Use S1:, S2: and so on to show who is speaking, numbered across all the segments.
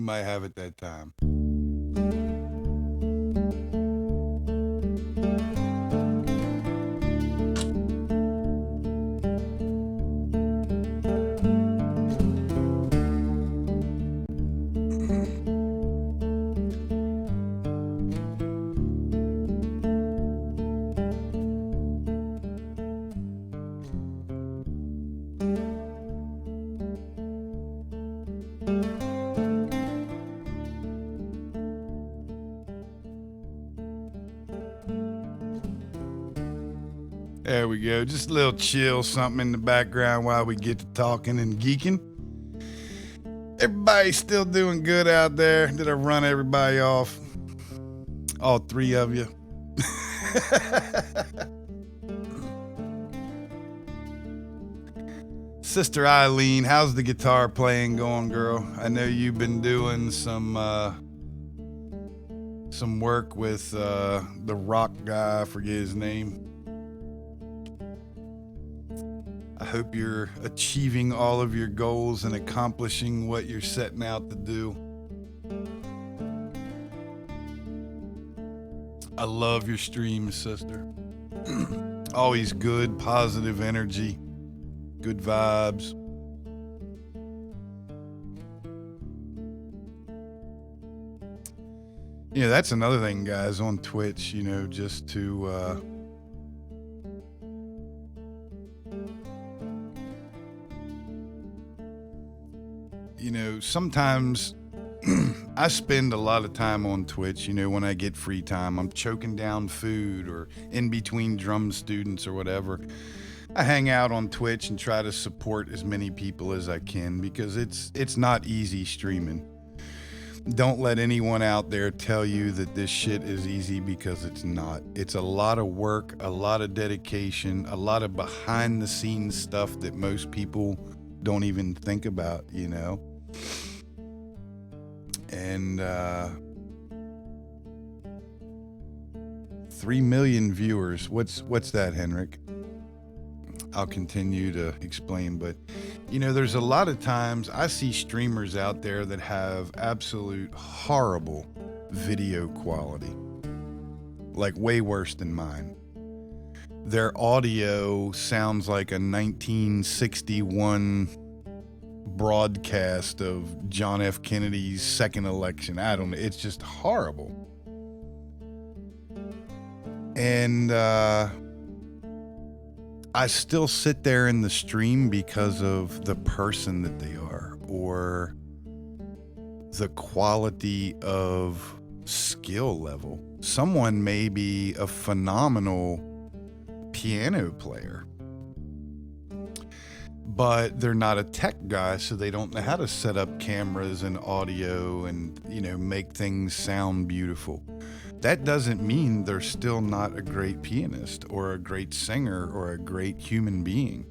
S1: We might have it that time. There we go. Just a little chill, something in the background while we get to talking and geeking. Everybody still doing good out there? Did I run everybody off? All three of you. Sister Eileen, how's the guitar playing going, girl? I know you've been doing some work with the rock guy, I forget his name. I hope you're achieving all of your goals and accomplishing what you're setting out to do. I love your streams, sister. Always good, positive energy, good vibes. Yeah, that's another thing, guys, on Twitch, just to sometimes I spend a lot of time on Twitch, when I get free time. I'm choking down food or in between drum students or whatever. I hang out on Twitch and try to support as many people as I can because it's not easy streaming. Don't let anyone out there tell you that this shit is easy because it's not. It's a lot of work, a lot of dedication, a lot of behind the scenes stuff that most people don't even think about, And 3 million viewers. What's that, Henrik? I'll continue to explain, but there's a lot of times I see streamers out there that have absolute horrible video quality, like way worse than mine. Their audio sounds like a 1961 broadcast of John F. Kennedy's second election. I don't know. It's just horrible. And I still sit there in the stream because of the person that they are or the quality of skill level. Someone may be a phenomenal piano player, but they're not a tech guy, so they don't know how to set up cameras and audio and, make things sound beautiful. That doesn't mean they're still not a great pianist or a great singer or a great human being.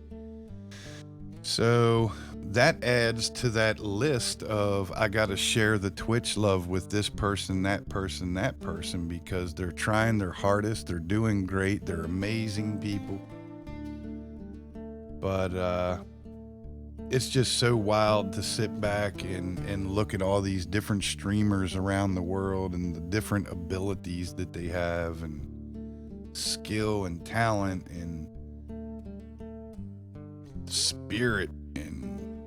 S1: So that adds to that list of I got to share the Twitch love with this person, that person, that person, because they're trying their hardest. They're doing great. They're amazing people. But it's just so wild to sit back and look at all these different streamers around the world and the different abilities that they have and skill and talent and spirit and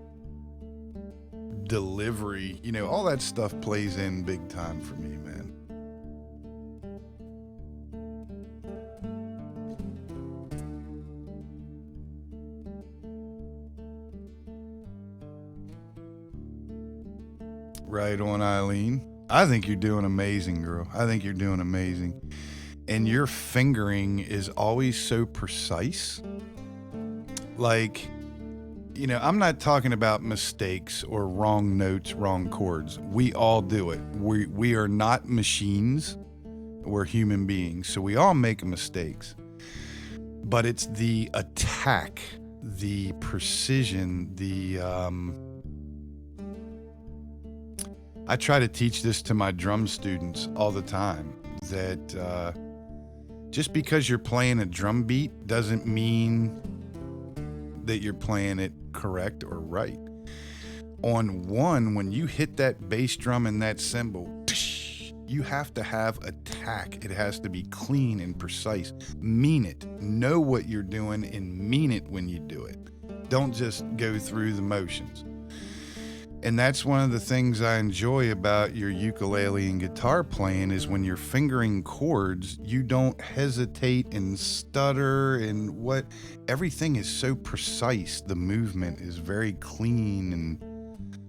S1: delivery. All that stuff plays in big time for me, man. Right on, Eileen. I think you're doing amazing, girl. I think you're doing amazing. And your fingering is always so precise. Like, I'm not talking about mistakes or wrong notes, wrong chords. We all do it. We are not machines. We're human beings. So we all make mistakes. But it's the attack, the precision, I try to teach this to my drum students all the time, that just because you're playing a drum beat doesn't mean that you're playing it correct or right. On one, when you hit that bass drum and that cymbal, you have to have attack. It has to be clean and precise. Mean it. Know what you're doing and mean it when you do it. Don't just go through the motions. And that's one of the things I enjoy about your ukulele and guitar playing is when you're fingering chords, you don't hesitate and stutter and everything is so precise. The movement is very clean and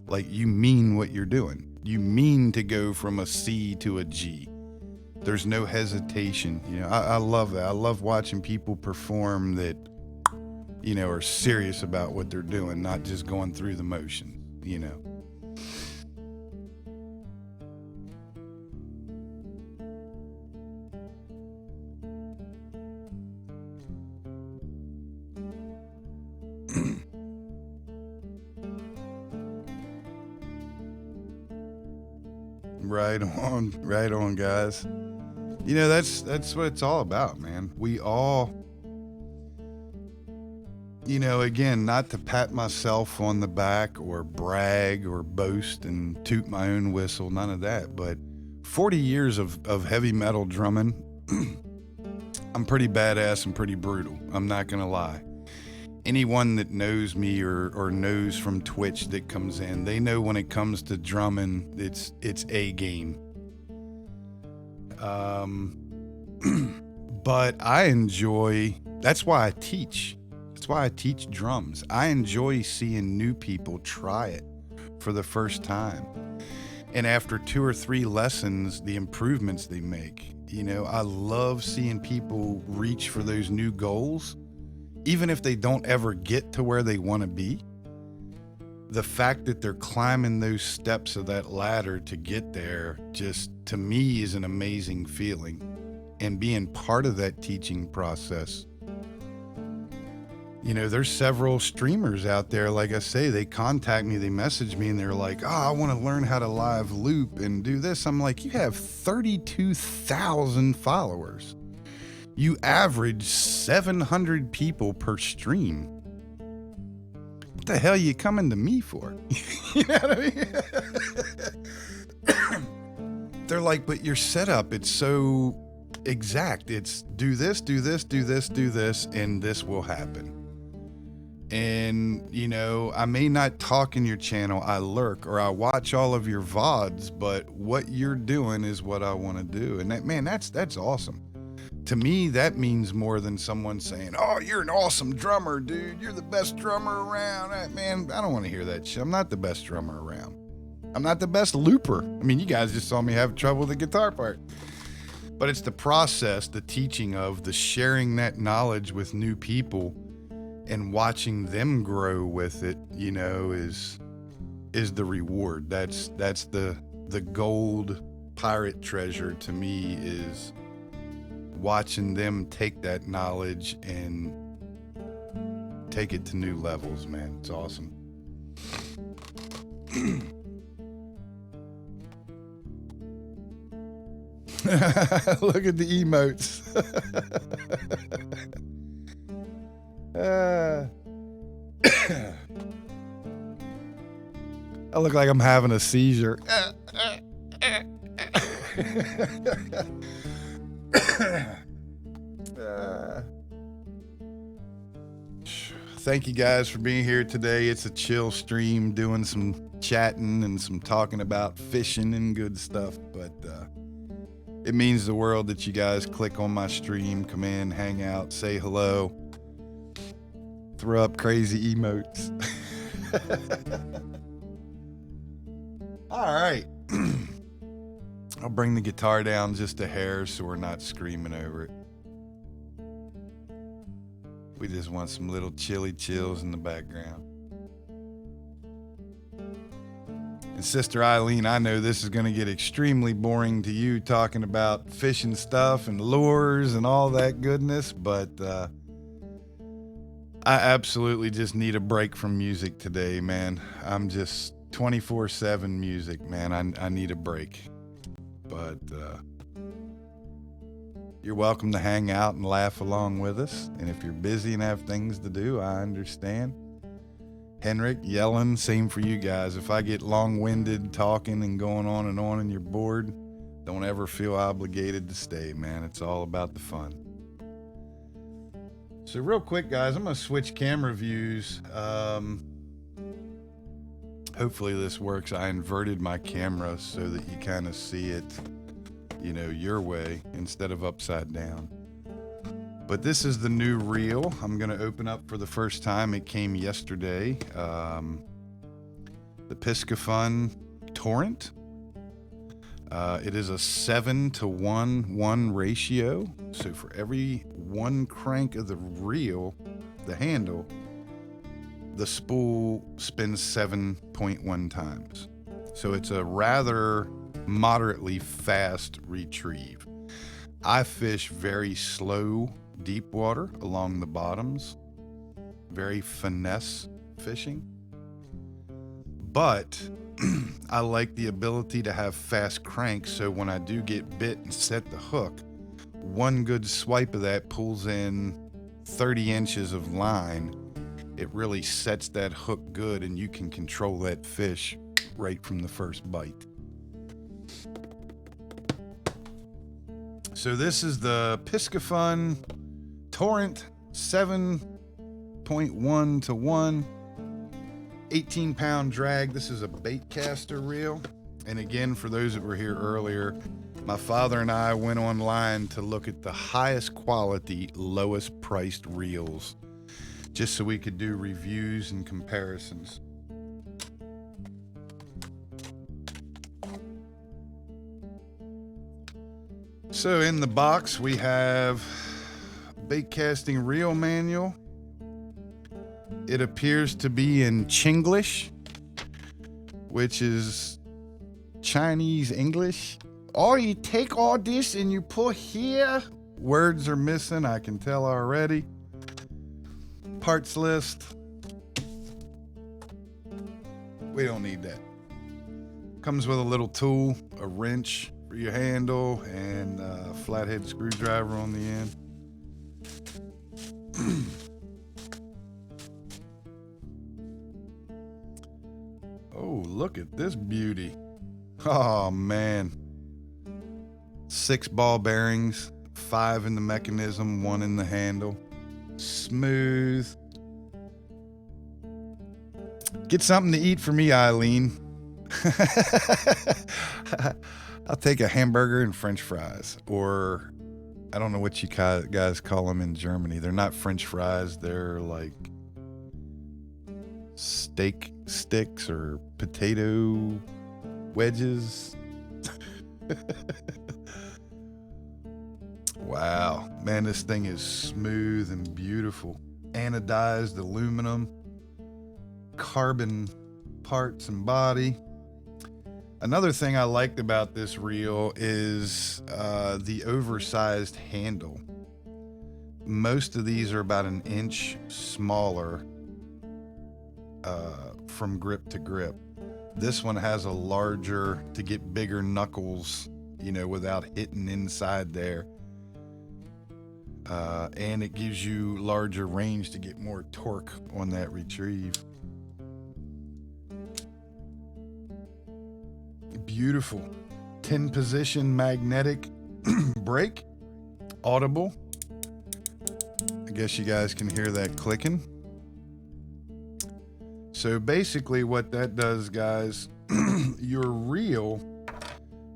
S1: like you mean what you're doing. You mean to go from a C to a G. There's no hesitation. You know, I love that. I love watching people perform that, you know, are serious about what they're doing, not just going through the motions, you know. Right on, guys. You know, that's what it's all about, man. We all, you know, again, not to pat myself on the back or brag or boast and toot my own whistle, none of that, but 40 years of heavy metal drumming, I'm pretty badass and pretty brutal. I'm not gonna lie. Anyone that knows me or knows from Twitch that comes in, they know when it comes to drumming, it's A game. But I enjoy, that's why I teach. That's why I teach drums. I enjoy seeing new people try it for the first time. And after 2 or 3 lessons, the improvements they make. You know, I love seeing people reach for those new goals. Even if they don't ever get to where they want to be, the fact that they're climbing those steps of that ladder to get there just, to me, is an amazing feeling. And being part of that teaching process. You know, there's several streamers out there, like I say, they contact me, they message me, and they're like, oh, I want to learn how to live loop and do this. I'm like, you have 32,000 followers. You average 700 people per stream. What the hell are you coming to me for? You know what I mean? They're like, but your setup, it's so exact. It's do this, do this, do this, do this, and this will happen. And, you know, I may not talk in your channel, I lurk, or I watch all of your VODs, but what you're doing is what I want to do. And that, man, that's awesome. To me, that means more than someone saying, oh, you're an awesome drummer, dude. You're the best drummer around. Man, I don't want to hear that shit. I'm not the best drummer around. I'm not the best looper. I mean, you guys just saw me have trouble with the guitar part. But it's the process, the teaching of, the sharing that knowledge with new people and watching them grow with it, you know, is the reward. That's the gold pirate treasure to me, is watching them take that knowledge and take it to new levels, man. It's awesome. Look at the emotes. I look like I'm having a seizure. Thank you guys for being here today. It's a chill stream, doing some chatting and some talking about fishing and good stuff, but it means the world that you guys click on my stream, come in, hang out, say hello, throw up crazy emotes. All right. I'll bring the guitar down just a hair so we're not screaming over it. We just want some little chilly chills in the background. And Sister Eileen, I know this is going to get extremely boring to you, talking about fishing stuff and lures and all that goodness, but I absolutely just need a break from music today, man. I'm just 24/7 music, man. I need a break. But you're welcome to hang out and laugh along with us. And if you're busy and have things to do, I understand. Henrik, yelling, same for you guys. If I get long-winded talking and going on and you're bored, don't ever feel obligated to stay, man. It's all about the fun. So real quick, guys, I'm going to switch camera views. Hopefully this works. I inverted my camera so that you kind of see it, you know, your way instead of upside down. But this is the new reel I'm going to open up for the first time. It came yesterday. The Piscifun Torrent. It is a 7-to-1 ratio. So for every one crank of the reel, the handle, the spool spins 7.1 times. So it's a rather moderately fast retrieve. I fish very slow deep water along the bottoms, very finesse fishing, but I like the ability to have fast cranks, so when I do get bit and set the hook, one good swipe of that pulls in 30 inches of line. It really sets that hook good, and you can control that fish right from the first bite. So this is the Piscifun Torrent 7.1 to 1, 18-pound drag. This is a bait caster reel. And again, for those that were here earlier, my father and I went online to look at the highest quality, lowest priced reels, just so we could do reviews and comparisons. So in the box we have bait casting reel manual. It appears to be in Chinglish, which is Chinese English. Oh, you take all this and you put here. Words are missing, I can tell already. Parts list. We don't need that. Comes with a little tool, a wrench for your handle, and a flathead screwdriver on the end. Oh, look at this beauty. Oh man. 6 ball bearings, 5 in the mechanism, 1 in the handle. Smooth. Get something to eat for me, Eileen. I'll take a hamburger and French fries, or I don't know what you guys call them in Germany. They're not French fries. They're like steak sticks or potato wedges. Wow, man, this thing is smooth and beautiful. Anodized aluminum, carbon parts and body. Another thing I liked about this reel is the oversized handle. Most of these are about an inch smaller from grip to grip. This one has a larger, to get bigger knuckles, you know, without hitting inside there. And it gives you larger range to get more torque on that retrieve. Beautiful 10 position magnetic brake, audible. I guess you guys can hear that clicking. So basically what that does, guys, your reel,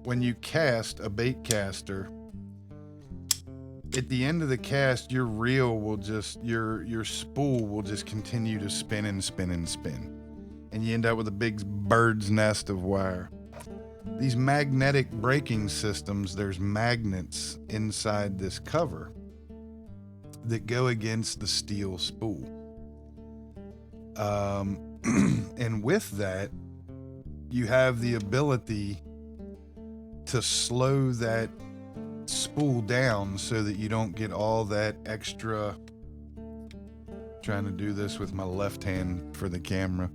S1: when you cast a bait caster, at the end of the cast, your reel will just, your spool will just continue to spin and spin and spin. And you end up with a big bird's nest of wire. These magnetic braking systems, there's magnets inside this cover that go against the steel spool. And with that, you have the ability to slow that spool down so that you don't get all that extra. Trying to do this with my left hand for the camera.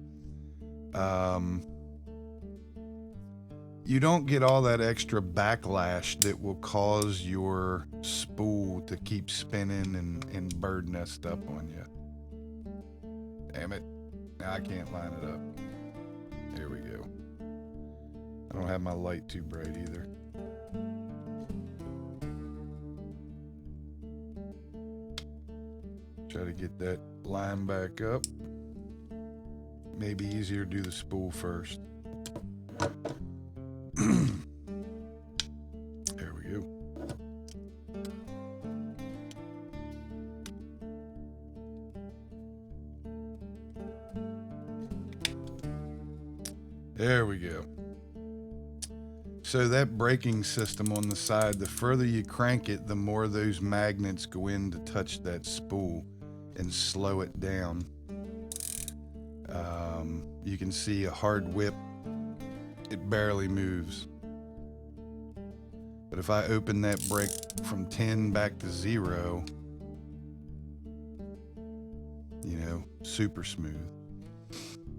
S1: You don't get all that extra backlash that will cause your spool to keep spinning and bird nest up on you. Damn it. Now I can't line it up. There we go. I don't have my light too bright either. Try to get that line back up. Maybe easier to do the spool first. There we go. There we go. So that braking system on the side, the further you crank it, the more those magnets go in to touch that spool and slow it down. You can see a hard whip, it barely moves. But if I open that brake from 10 back to 0, you know, super smooth.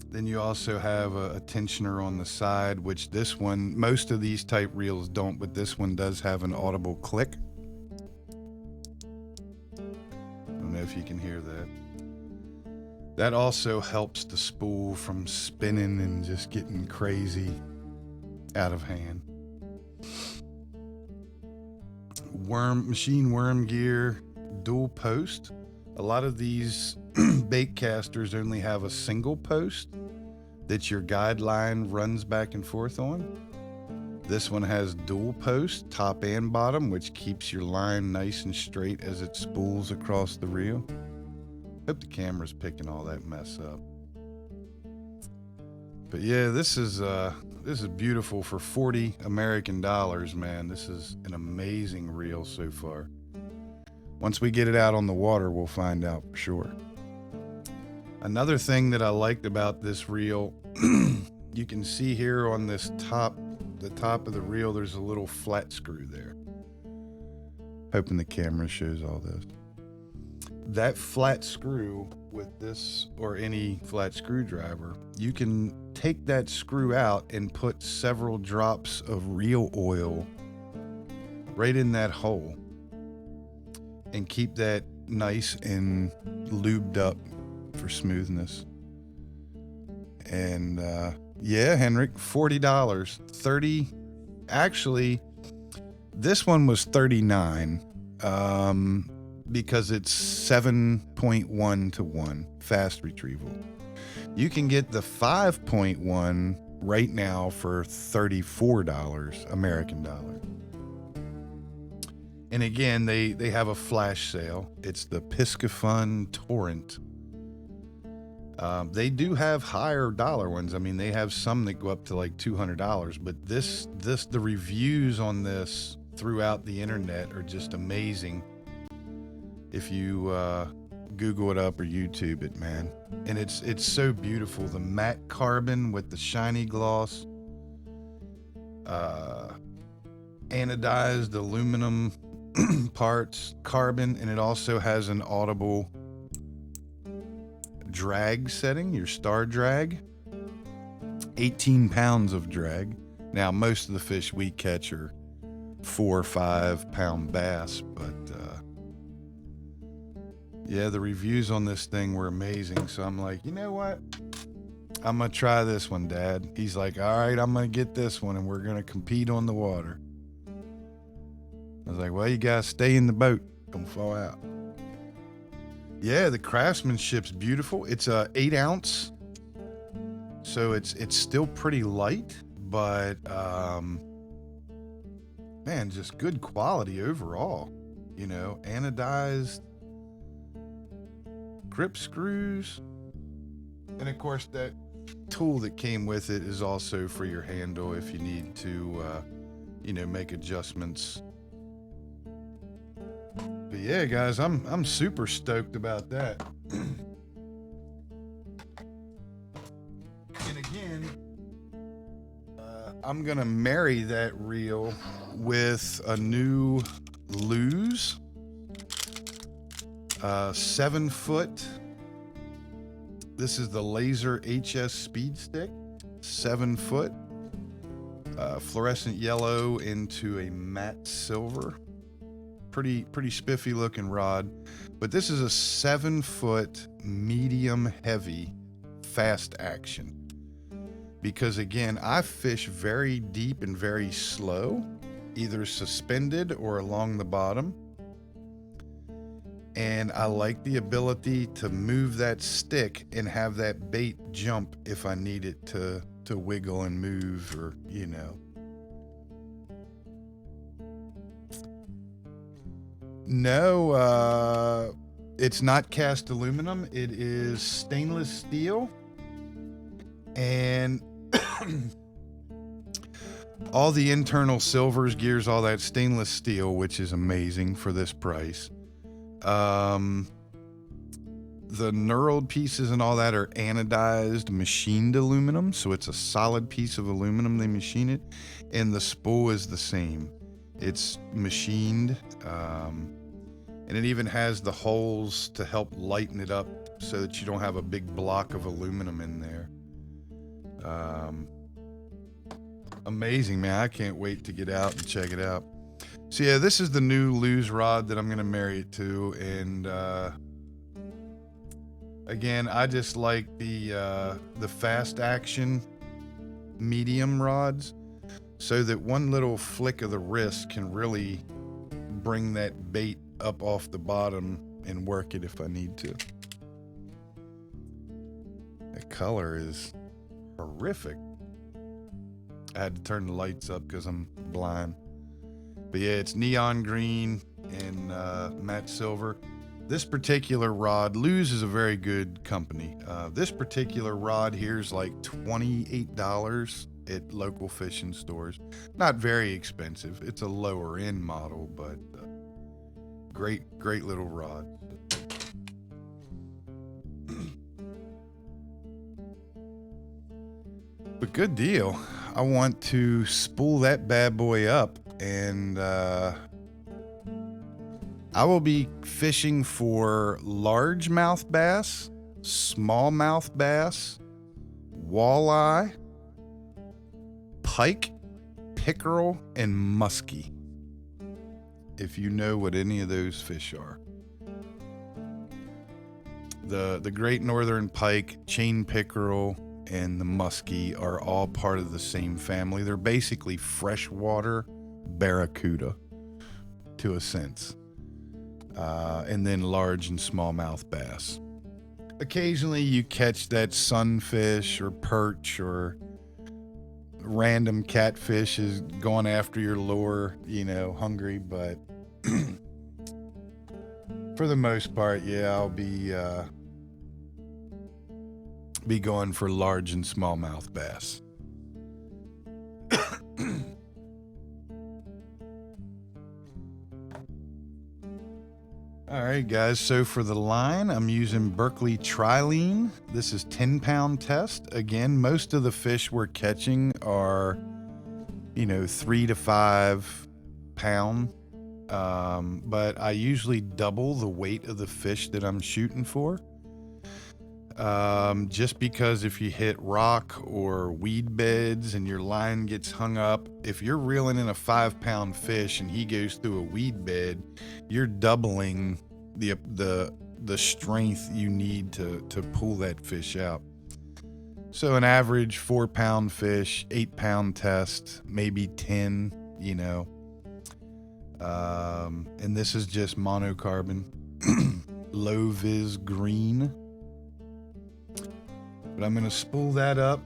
S1: Then you also have a tensioner on the side, which this one, most of these type reels don't, but this one does have an audible click. I don't know if you can hear that. That also helps the spool from spinning and just getting crazy out of hand. Machine worm gear, dual post. A lot of these bait casters only have a single post that your guide line runs back and forth on. This one has dual post, top and bottom, which keeps your line nice and straight as it spools across the reel. Hope the camera's picking all that mess up. But yeah, this is beautiful for 40 American dollars, man. This is an amazing reel so far. Once we get it out on the water, we'll find out for sure. Another thing that I liked about this reel, you can see here on this the top of the reel, there's a little flat screw there. Hoping the camera shows all this. That flat screw with this or any flat screwdriver, you can take that screw out and put several drops of reel oil right in that hole and keep that nice and lubed up for smoothness. And yeah, Henrik, $40, 30. Actually, this one was 39 because it's 7.1 to 1 fast retrieval. You can get the 5.1 right now for $34 American dollar. And again, they have a flash sale. It's the Piscifun Torrent. They do have higher dollar ones. I mean, they have some that go up to like $200, but the reviews on this throughout the internet are just amazing. If you Google it up or YouTube it, man. And it's so beautiful. The matte carbon with the shiny gloss, anodized aluminum parts, carbon, and it also has an audible drag setting, your star drag. 18 pounds of drag. Now, most of the fish we catch are 4 or 5 pound bass, but yeah, the reviews on this thing were amazing. So I'm like, you know what? I'm going to try this one, Dad. He's like, all right, I'm going to get this one and we're going to compete on the water. I was like, well, you guys stay in the boat. Don't fall out. Yeah, the craftsmanship's beautiful. It's a 8 ounce. So it's still pretty light, but man, just good quality overall. You know, anodized grip screws. And of course, that tool that came with it is also for your handle if you need to, you know, make adjustments. But yeah, guys, I'm super stoked about that. And again, I'm gonna marry that reel with a new Lose 7 foot. This is the Laser HS Speed Stick, 7 foot, fluorescent yellow into a matte silver. Pretty spiffy looking rod, but this is a 7 foot medium heavy fast action. Because again, I fish very deep and very slow, either suspended or along the bottom. And I like the ability to move that stick and have that bait jump if I need it to wiggle and move, or, you know. No, it's not cast aluminum. It is stainless steel. And all the internal silvers, gears, all that stainless steel, which is amazing for this price. The knurled pieces and all that are anodized machined aluminum, so it's a solid piece of aluminum. They machine it, and the spool is the same. It's machined, and it even has the holes to help lighten it up so that you don't have a big block of aluminum in there. Amazing, man. I can't wait to get out and check it out. So yeah, this is the new Lew's rod that I'm going to marry it to, and again, I just like the fast action medium rods, so that one little flick of the wrist can really bring that bait up off the bottom and work it if I need to. The color is horrific. I had to turn the lights up because I'm blind. But yeah, it's neon green and matte silver. This particular rod, Lew's is a very good company. This particular rod here is like $28 at local fishing stores. Not very expensive. It's a lower end model, but great little rod. But good deal. I want to spool that bad boy up, and I will be fishing for largemouth bass, smallmouth bass, walleye, pike, pickerel, and muskie. If you know what any of those fish are. The great northern pike, chain pickerel, and the muskie are all part of the same family. They're basically freshwater barracuda, to a sense. And then large and smallmouth bass. Occasionally you catch that sunfish or perch or random catfish is going after your lure, you know, hungry, but for the most part, yeah, I'll be going for large and smallmouth bass. All right, guys, so for the line, I'm using Berkley Trilene. This is 10-pound test. Again, most of the fish we're catching are, you know, 3 to 5 pound. But I usually double the weight of the fish that I'm shooting for. Just because if you hit rock or weed beds and your line gets hung up, if you're reeling in a 5-pound fish and he goes through a weed bed, you're doubling the strength you need to pull that fish out. So an average 4-pound fish, 8-pound test, maybe 10, you know. And this is just monocarbon, low vis green. But I'm going to spool that up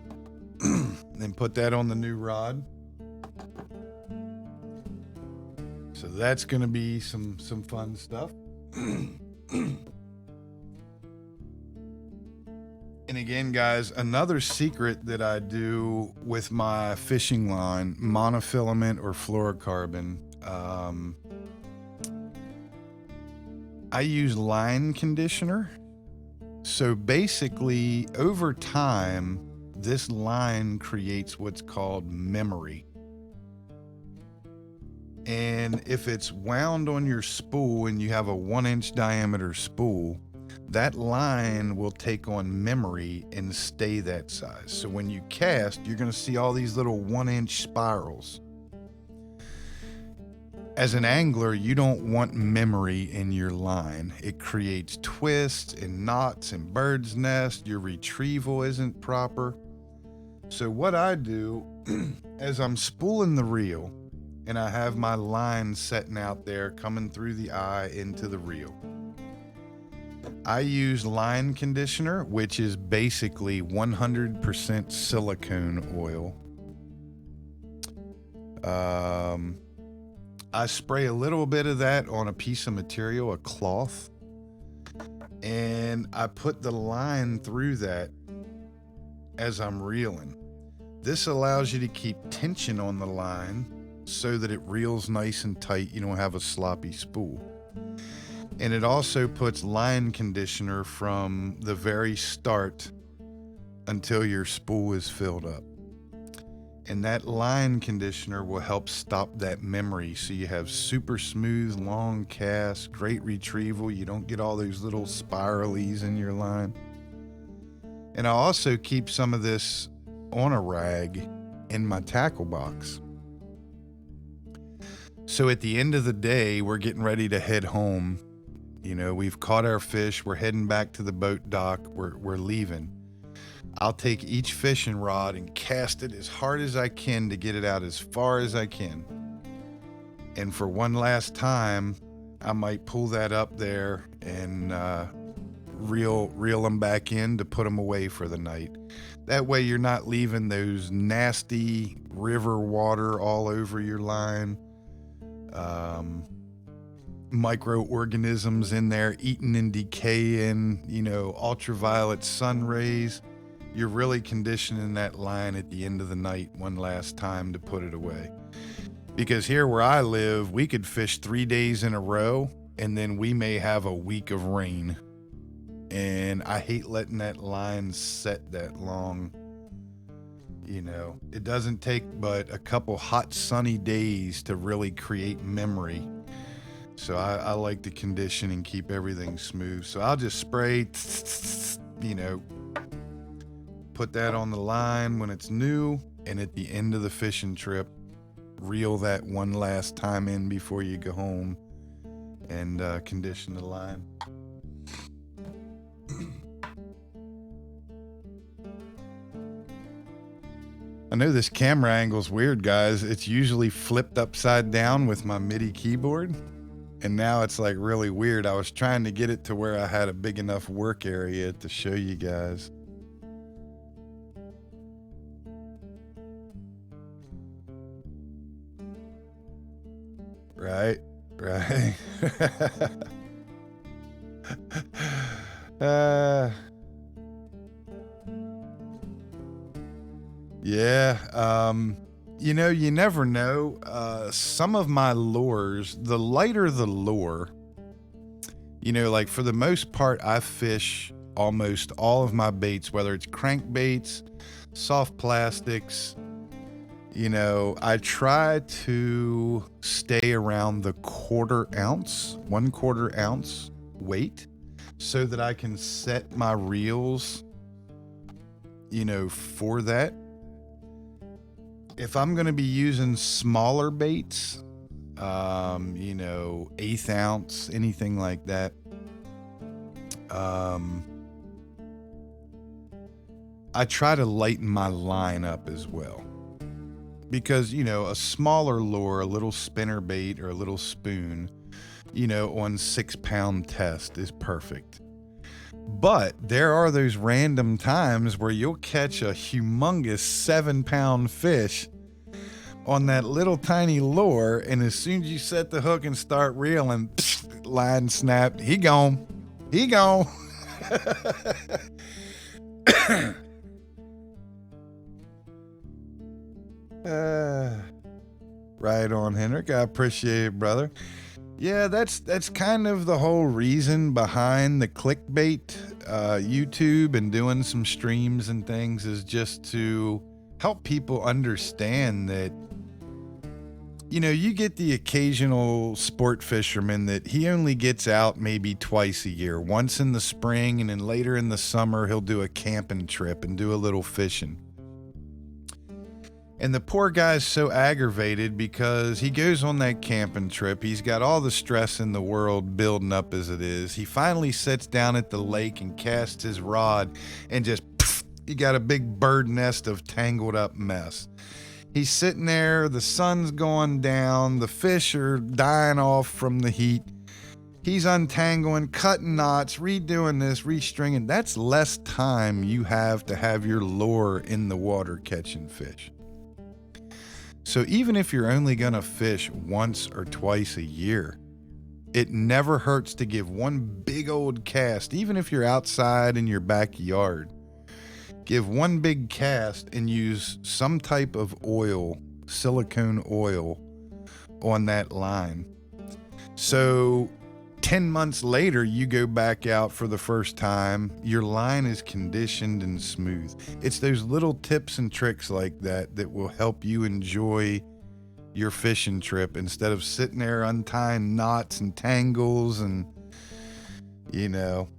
S1: and put that on the new rod. So that's going to be some fun stuff. And again, guys, another secret that I do with my fishing line, monofilament or fluorocarbon, I use line conditioner. So basically, over time, this line creates what's called memory. And if it's wound on your spool and you have a 1-inch diameter spool, that line will take on memory and stay that size. So when you cast, you're going to see all these little 1-inch spirals. As an angler, you don't want memory in your line. It creates twists and knots and bird's nest. Your retrieval isn't proper. So what I do, as I'm spooling the reel and I have my line setting out there coming through the eye into the reel, I use line conditioner, which is basically 100% silicone oil. I spray a little bit of that on a piece of material, a cloth, and I put the line through that as I'm reeling. This allows you to keep tension on the line so that it reels nice and tight. You don't have a sloppy spool. And it also puts line conditioner from the very start until your spool is filled up. And that line conditioner will help stop that memory, so you have super smooth, long cast, great retrieval. You don't get all those little spiralies in your line. And I also keep some of this on a rag in my tackle box. So at the end of the day, we're getting ready to head home. You know, we've caught our fish. We're heading back to the boat dock. We're leaving. I'll take each fishing rod and cast it as hard as I can to get it out as far as I can. And for one last time, I might pull that up there and reel them back in to put them away for the night. That way you're not leaving those nasty river water all over your line. Microorganisms in there eating and decaying, you know, ultraviolet sun rays. You're really conditioning that line at the end of the night one last time to put it away. Because here where I live, we could fish 3 days in a row and then we may have a week of rain. And I hate letting that line set that long. You know, it doesn't take but a couple hot sunny days to really create memory. So I like to condition and keep everything smooth. So I'll just spray, you know, put that on the line when it's new, and at the end of the fishing trip, reel that one last time in before you go home and condition the line. I know this camera angle's weird, guys. It's usually flipped upside down with my MIDI keyboard, and now it's like really weird. I was trying to get it to where I had a big enough work area to show you guys. Right. Yeah, you know, you never know. Some of my lures, the lighter the lure, you know, like for the most part, I fish almost all of my baits, whether it's crankbaits, soft plastics. You know, I try to stay around the 1/4 ounce weight so that I can set my reels, you know, for that. If I'm going to be using smaller baits, you know, 1/8 ounce, anything like that, I try to lighten my line up as well. Because, you know, a smaller lure, a little spinner bait or a little spoon, you know, on 6-pound test is perfect. But there are those random times where you'll catch a humongous 7-pound fish on that little tiny lure, and as soon as you set the hook and start reeling, line snapped, he gone. Right on, Henrik. I appreciate it, brother. Yeah, that's kind of the whole reason behind the clickbait YouTube and doing some streams and things, is just to help people understand that, you know, you get the occasional sport fisherman that he only gets out maybe twice a year, once in the spring, and then later in the summer he'll do a camping trip and do a little fishing. And the poor guy's so aggravated because he goes on that camping trip. He's got all the stress in the world building up as it is. He finally sits down at the lake and casts his rod and just, you got a big bird nest of tangled up mess. He's sitting there, the sun's going down, the fish are dying off from the heat. He's untangling, cutting knots, redoing this, restringing. That's less time you have to have your lure in the water catching fish. So even if you're only going to fish once or twice a year, it never hurts to give one big old cast, even if you're outside in your backyard. Give one big cast and use some type of oil, silicone oil, on that line. So 10 months later, you go back out for the first time, your line is conditioned and smooth. It's those little tips and tricks like that that will help you enjoy your fishing trip instead of sitting there untying knots and tangles. And, you know,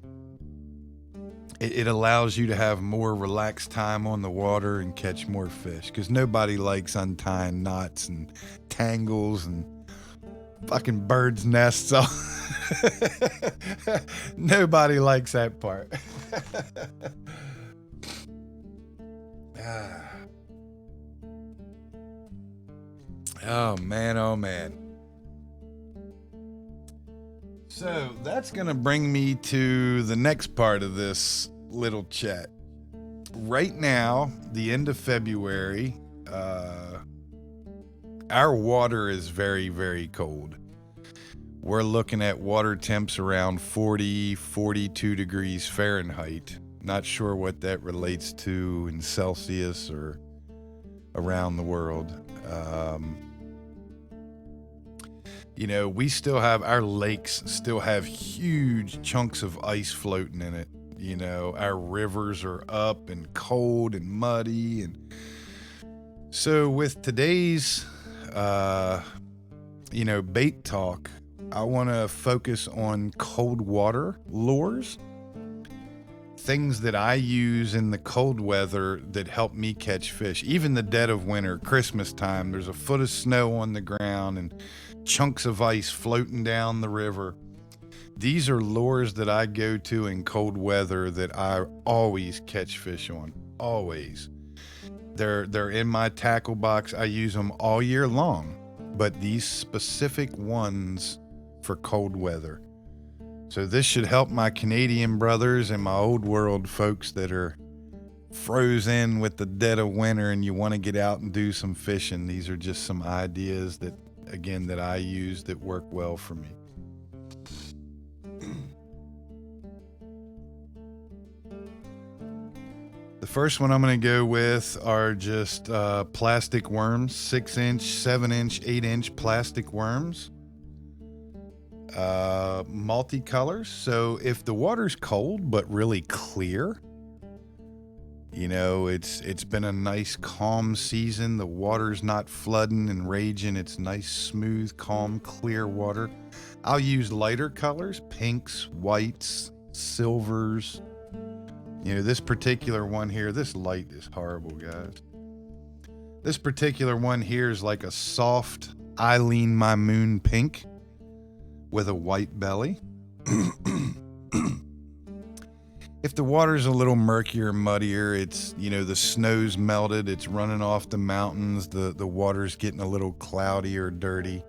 S1: it allows you to have more relaxed time on the water and catch more fish, because nobody likes untying knots and tangles and fucking birds' nests. Nobody likes that part. Oh man, oh man. So that's gonna bring me to the next part of this little chat. Right now, the end of February, our water is very, very cold. We're looking at water temps around 40, 42 degrees Fahrenheit. Not sure what that relates to in Celsius or around the world. You know, we still have, our lakes still have huge chunks of ice floating in it. You know, our rivers are up and cold and muddy. And so with today's, you know, bait talk, I want to focus on cold water lures. Things that I use in the cold weather that help me catch fish. Even the dead of winter, Christmas time, there's a foot of snow on the ground and chunks of ice floating down the river. These are lures that I go to in cold weather that I always catch fish on. Always. They're in my tackle box. I use them all year long, but these specific ones for cold weather. So this should help my Canadian brothers and my old world folks that are frozen with the dead of winter and you want to get out and do some fishing. These are just some ideas that, again, that I use that work well for me. The first one I'm going to go with are just plastic worms, 6-inch, 7-inch, 8-inch plastic worms. Multicolors. So if the water's cold but really clear, you know, it's been a nice calm season, the water's not flooding and raging, it's nice smooth calm clear water, I'll use lighter colors, pinks, whites, silvers. You know, this particular one here, this light is horrible, guys. This particular one here is like a soft Eileen My Moon pink with a white belly. If the water's a little murkier, muddier, it's, you know, the snow's melted, it's running off the mountains, the water's getting a little cloudy or dirty.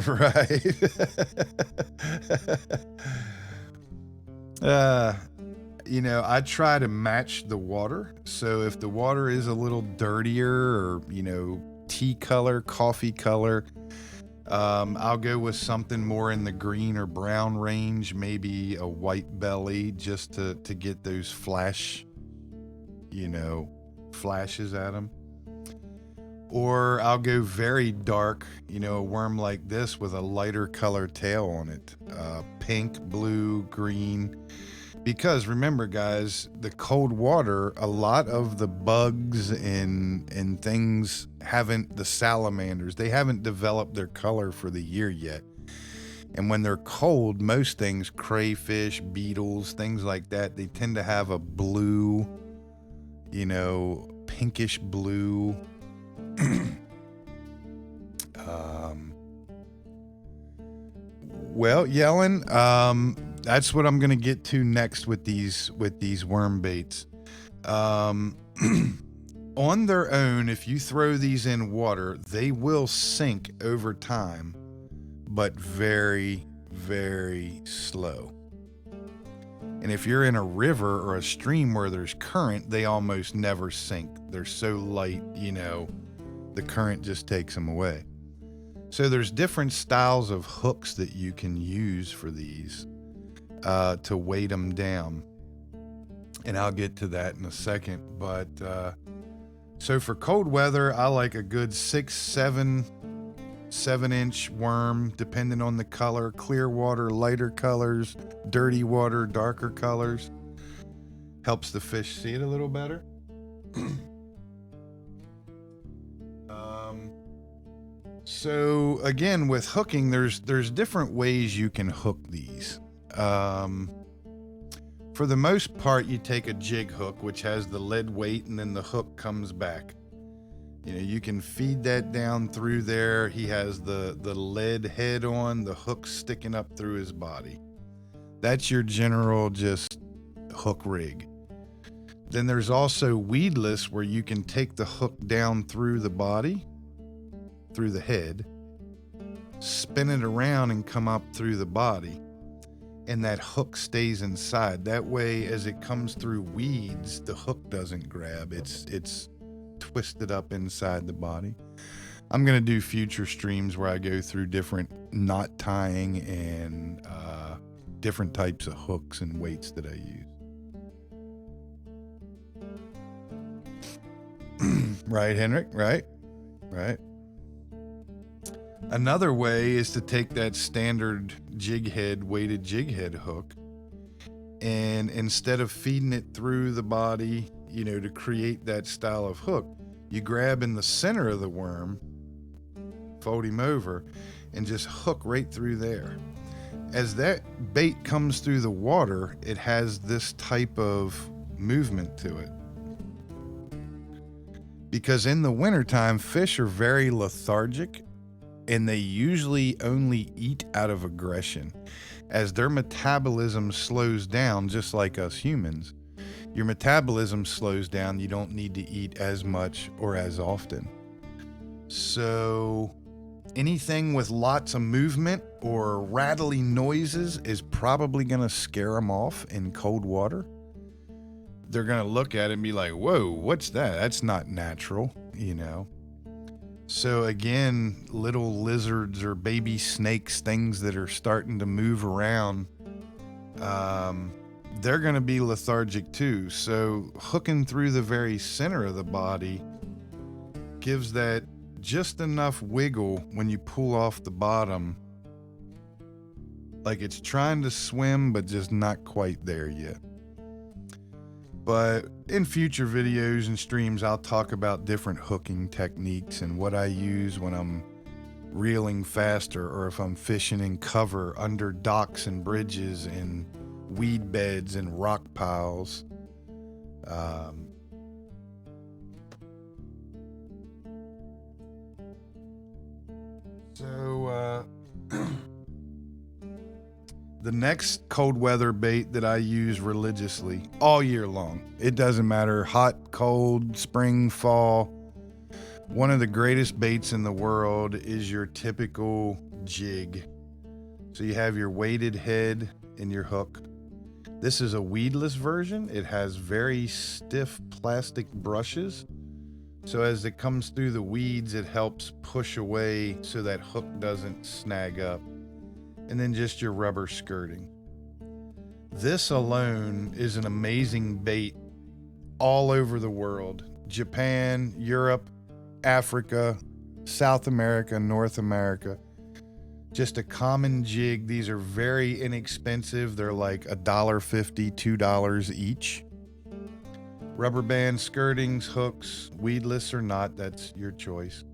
S1: Right. You know, I try to match the water. So if the water is a little dirtier or, you know, tea color, coffee color, I'll go with something more in the green or brown range, maybe a white belly, just to get those flash, you know, flashes at them. Or I'll go very dark, you know, a worm like this with a lighter color tail on it, pink, blue, green. Because remember, guys, the cold water, a lot of the bugs and things haven't, the salamanders, they haven't developed their color for the year yet. And when they're cold, most things, crayfish, beetles, things like that, they tend to have a blue, pinkish blue well, Yellen, that's what I'm going to get to next with these worm baits. On their own, if you throw these in water, they will sink over time, but very, very slow. And if you're in a river or a stream where there's current, they almost never sink. They're so light, the current just takes them away. So there's different styles of hooks that you can use for these to weight them down. And I'll get to that in a second. But so for cold weather, I like a good 7-inch worm, depending on the color. Clear water, lighter colors, dirty water, darker colors. Helps the fish see it a little better. So again, with hooking, there's different ways you can hook these. For the most part, you take a jig hook, which has the lead weight, and then the hook comes back. You can feed that down through there. He has the lead head on, the hook sticking up through his body. That's your general just hook rig. Then there's also weedless, where you can take the hook down through the body, through the head, spin it around and come up through the body, and that hook stays inside. That way, as it comes through weeds, the hook doesn't grab. It's twisted up inside the body. I'm going to do future streams where I go through different knot tying and different types of hooks and weights that I use. Right, Henrik? Right. Another way is to take that standard weighted jig head hook, and instead of feeding it through the body, to create that style of hook, you grab in the center of the worm, fold him over, and just hook right through there. As that bait comes through the water, it has this type of movement to it. Because in the wintertime, fish are very lethargic, and they usually only eat out of aggression. As their metabolism slows down, just like us humans, your metabolism slows down. You don't need to eat as much or as often. So anything with lots of movement or rattly noises is probably going to scare them off in cold water. They're going to look at it and be like, whoa, what's that? That's not natural, So again, little lizards or baby snakes, things that are starting to move around, they're going to be lethargic too. So hooking through the very center of the body gives that just enough wiggle when you pull off the bottom, like it's trying to swim but just not quite there yet. But in future videos and streams, I'll talk about different hooking techniques and what I use when I'm reeling faster, or if I'm fishing in cover under docks and bridges and weed beds and rock piles. The next cold weather bait that I use religiously all year long, it doesn't matter, hot, cold, spring, fall, one of the greatest baits in the world is your typical jig. So you have your weighted head and your hook. This is a weedless version. It has very stiff plastic brushes. So as it comes through the weeds, it helps push away so that hook doesn't snag up. And then just your rubber skirting. This alone is an amazing bait all over the world. Japan, Europe, Africa, South America, North America. Just a common jig. These are very inexpensive. They're like $1.50, $2 each. Rubber band skirtings, hooks, weedless or not, that's your choice.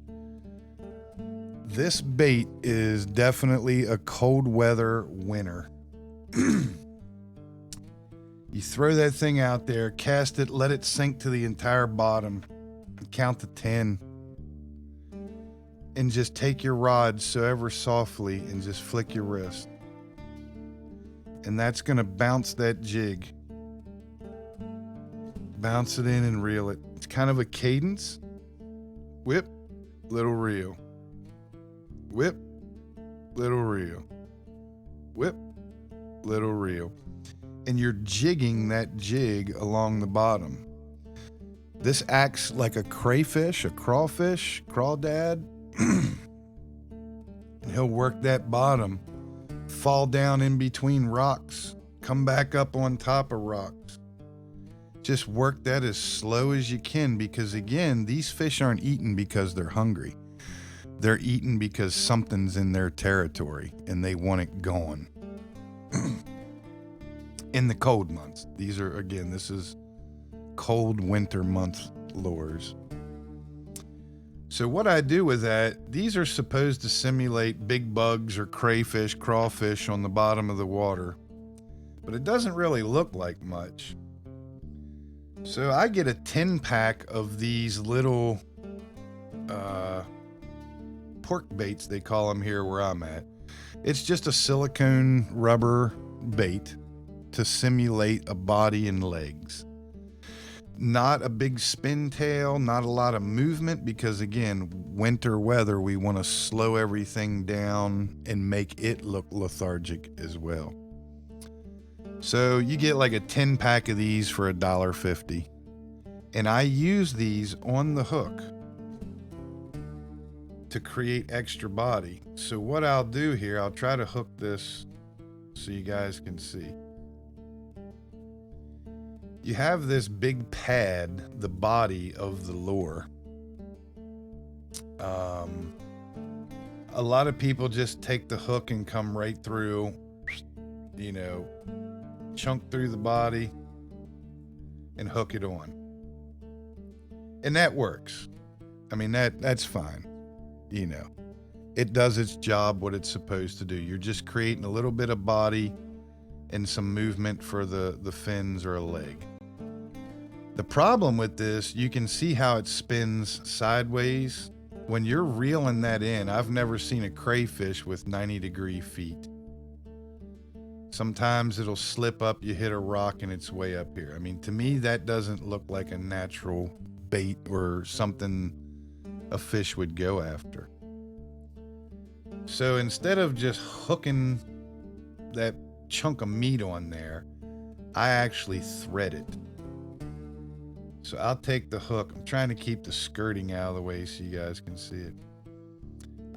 S1: This bait is definitely a cold weather winner. You throw that thing out there, cast it, let it sink to the entire bottom, count to 10, and just take your rod so ever softly and just flick your wrist. And that's going to bounce that jig. Bounce it in and reel it. It's kind of a cadence. Whip, little reel. Whip, little reel. Whip, little reel. And you're jigging that jig along the bottom. This acts like a crayfish, a crawfish, crawdad. And he'll work that bottom, fall down in between rocks, come back up on top of rocks. Just work that as slow as you can, because again, these fish aren't eating because they're hungry. They're eating because something's in their territory and they want it gone. In the cold months. These are, again, this is cold winter month lures. So what I do with that, these are supposed to simulate big bugs or crayfish, crawfish on the bottom of the water, but it doesn't really look like much. So I get a 10 pack of these little pork baits, they call them here where I'm at. It's just a silicone rubber bait to simulate a body and legs. Not a big spin tail, not a lot of movement, because again, winter weather, we want to slow everything down and make it look lethargic as well. So you get like a 10 pack of these for $1.50. And I use these on the hook to create extra body. So what I'll do here, I'll try to hook this so you guys can see. You have this big pad, the body of the lure. A lot of people just take the hook and come right through, you know, chunk through the body and hook it on. And that works. I mean, that's fine. You know, it does its job, what it's supposed to do. You're just creating a little bit of body and some movement for the fins or a leg. The problem with this, you can see how it spins sideways. When you're reeling that in, I've never seen a crayfish with 90-degree feet. Sometimes it'll slip up, you hit a rock and it's way up here. I mean, to me, that doesn't look like a natural bait or something a fish would go after. So instead of just hooking that chunk of meat on there, I actually thread it. So I'll take the hook. I'm trying to keep the skirting out of the way so you guys can see it.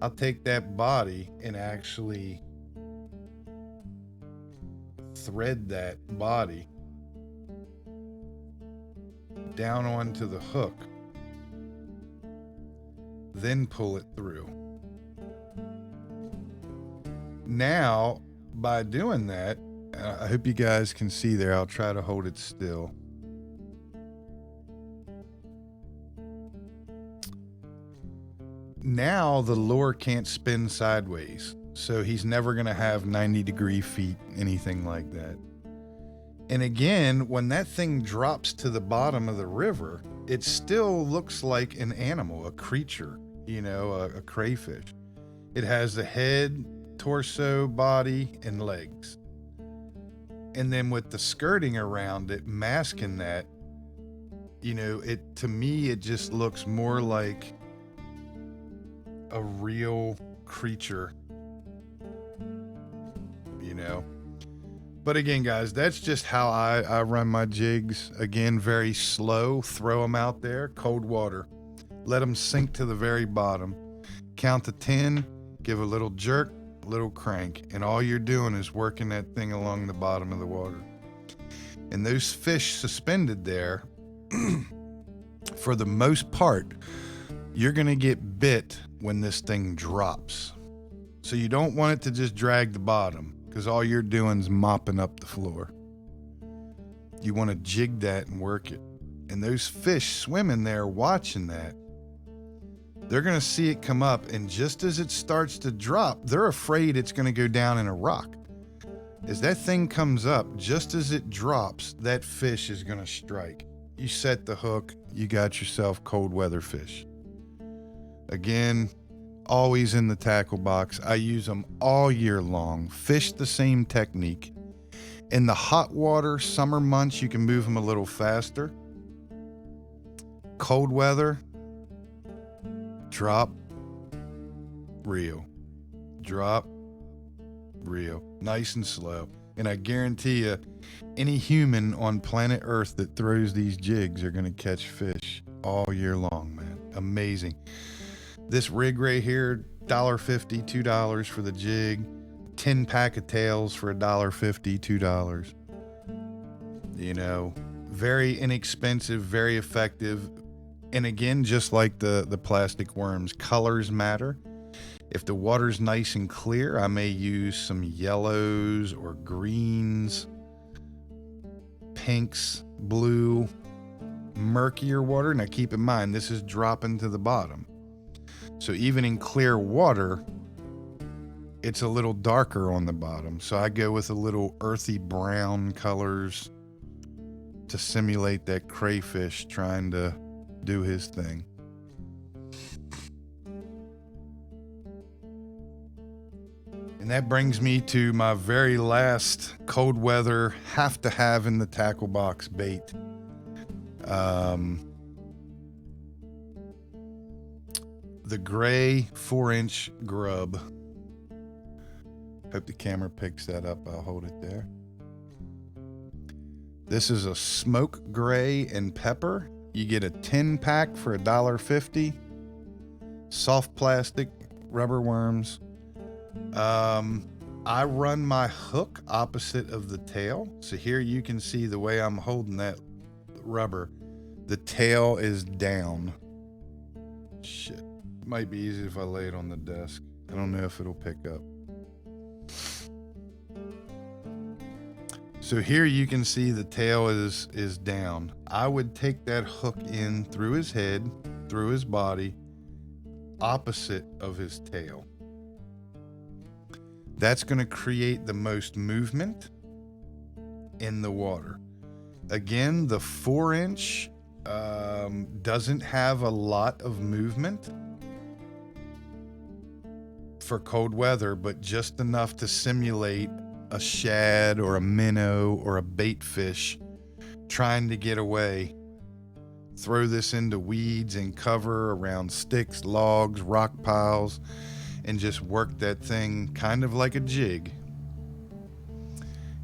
S1: I'll take that body and actually thread that body down onto the hook, then pull it through. Now, by doing that, I hope you guys can see there. I'll try to hold it still. Now the lure can't spin sideways, so he's never going to have 90-degree feet, anything like that. And again, when that thing drops to the bottom of the river, it still looks like an animal, a creature, you know, a crayfish. It has a head, torso, body, and legs. And then with the skirting around it, masking that, you know, to me, it just looks more like a real creature, you know. But again, guys, that's just how I run my jigs. Again, very slow. Throw them out there, cold water. Let them sink to the very bottom. Count to 10, give a little jerk, little crank, and all you're doing is working that thing along the bottom of the water. And those fish suspended there, for the most part, you're going to get bit when this thing drops. So you don't want it to just drag the bottom, because all you're doing is mopping up the floor. You want to jig that and work it. And those fish swimming there watching that, They're going to see it come up, and just as it starts to drop, they're afraid it's going to go down in a rock. As that thing comes up, just as it drops, that fish is going to strike. You set the hook, you got yourself cold weather fish. Again, always in the tackle box. I use them all year long. Fish the same technique. In the hot water, summer months, you can move them a little faster. Cold weather, drop, reel. Drop, reel. Nice and slow. And I guarantee you, any human on planet Earth that throws these jigs are going to catch fish all year long, man. Amazing. This rig right here, $1.50, $2 for the jig. 10 pack of tails for $1.50, $2. You know, very inexpensive, very effective. And again, just like the plastic worms, colors matter. If the water's nice and clear, I may use some yellows or greens, pinks, blue, murkier water. Now keep in mind, this is dropping to the bottom. So even in clear water, it's a little darker on the bottom. So I go with a little earthy brown colors to simulate that crayfish trying to do his thing. And that brings me to my very last cold weather have to have in the tackle box bait. The gray 4-inch grub. Hope the camera picks that up. I'll hold it there. This is a smoke gray and pepper. You get a 10 pack for $1.50. Soft plastic, rubber worms. I run my hook opposite of the tail. So here you can see the way I'm holding that rubber. The tail is down. Shit. Might be easy if I lay it on the desk. I don't know if it'll pick up. So here you can see the tail is down. I would take that hook in through his head, through his body, opposite of his tail. That's going to create the most movement in the water. Again, the 4-inch doesn't have a lot of movement for cold weather, but just enough to simulate a shad or a minnow or a bait fish trying to get away. Throw this into weeds and cover around sticks, logs, rock piles, and just work that thing kind of like a jig.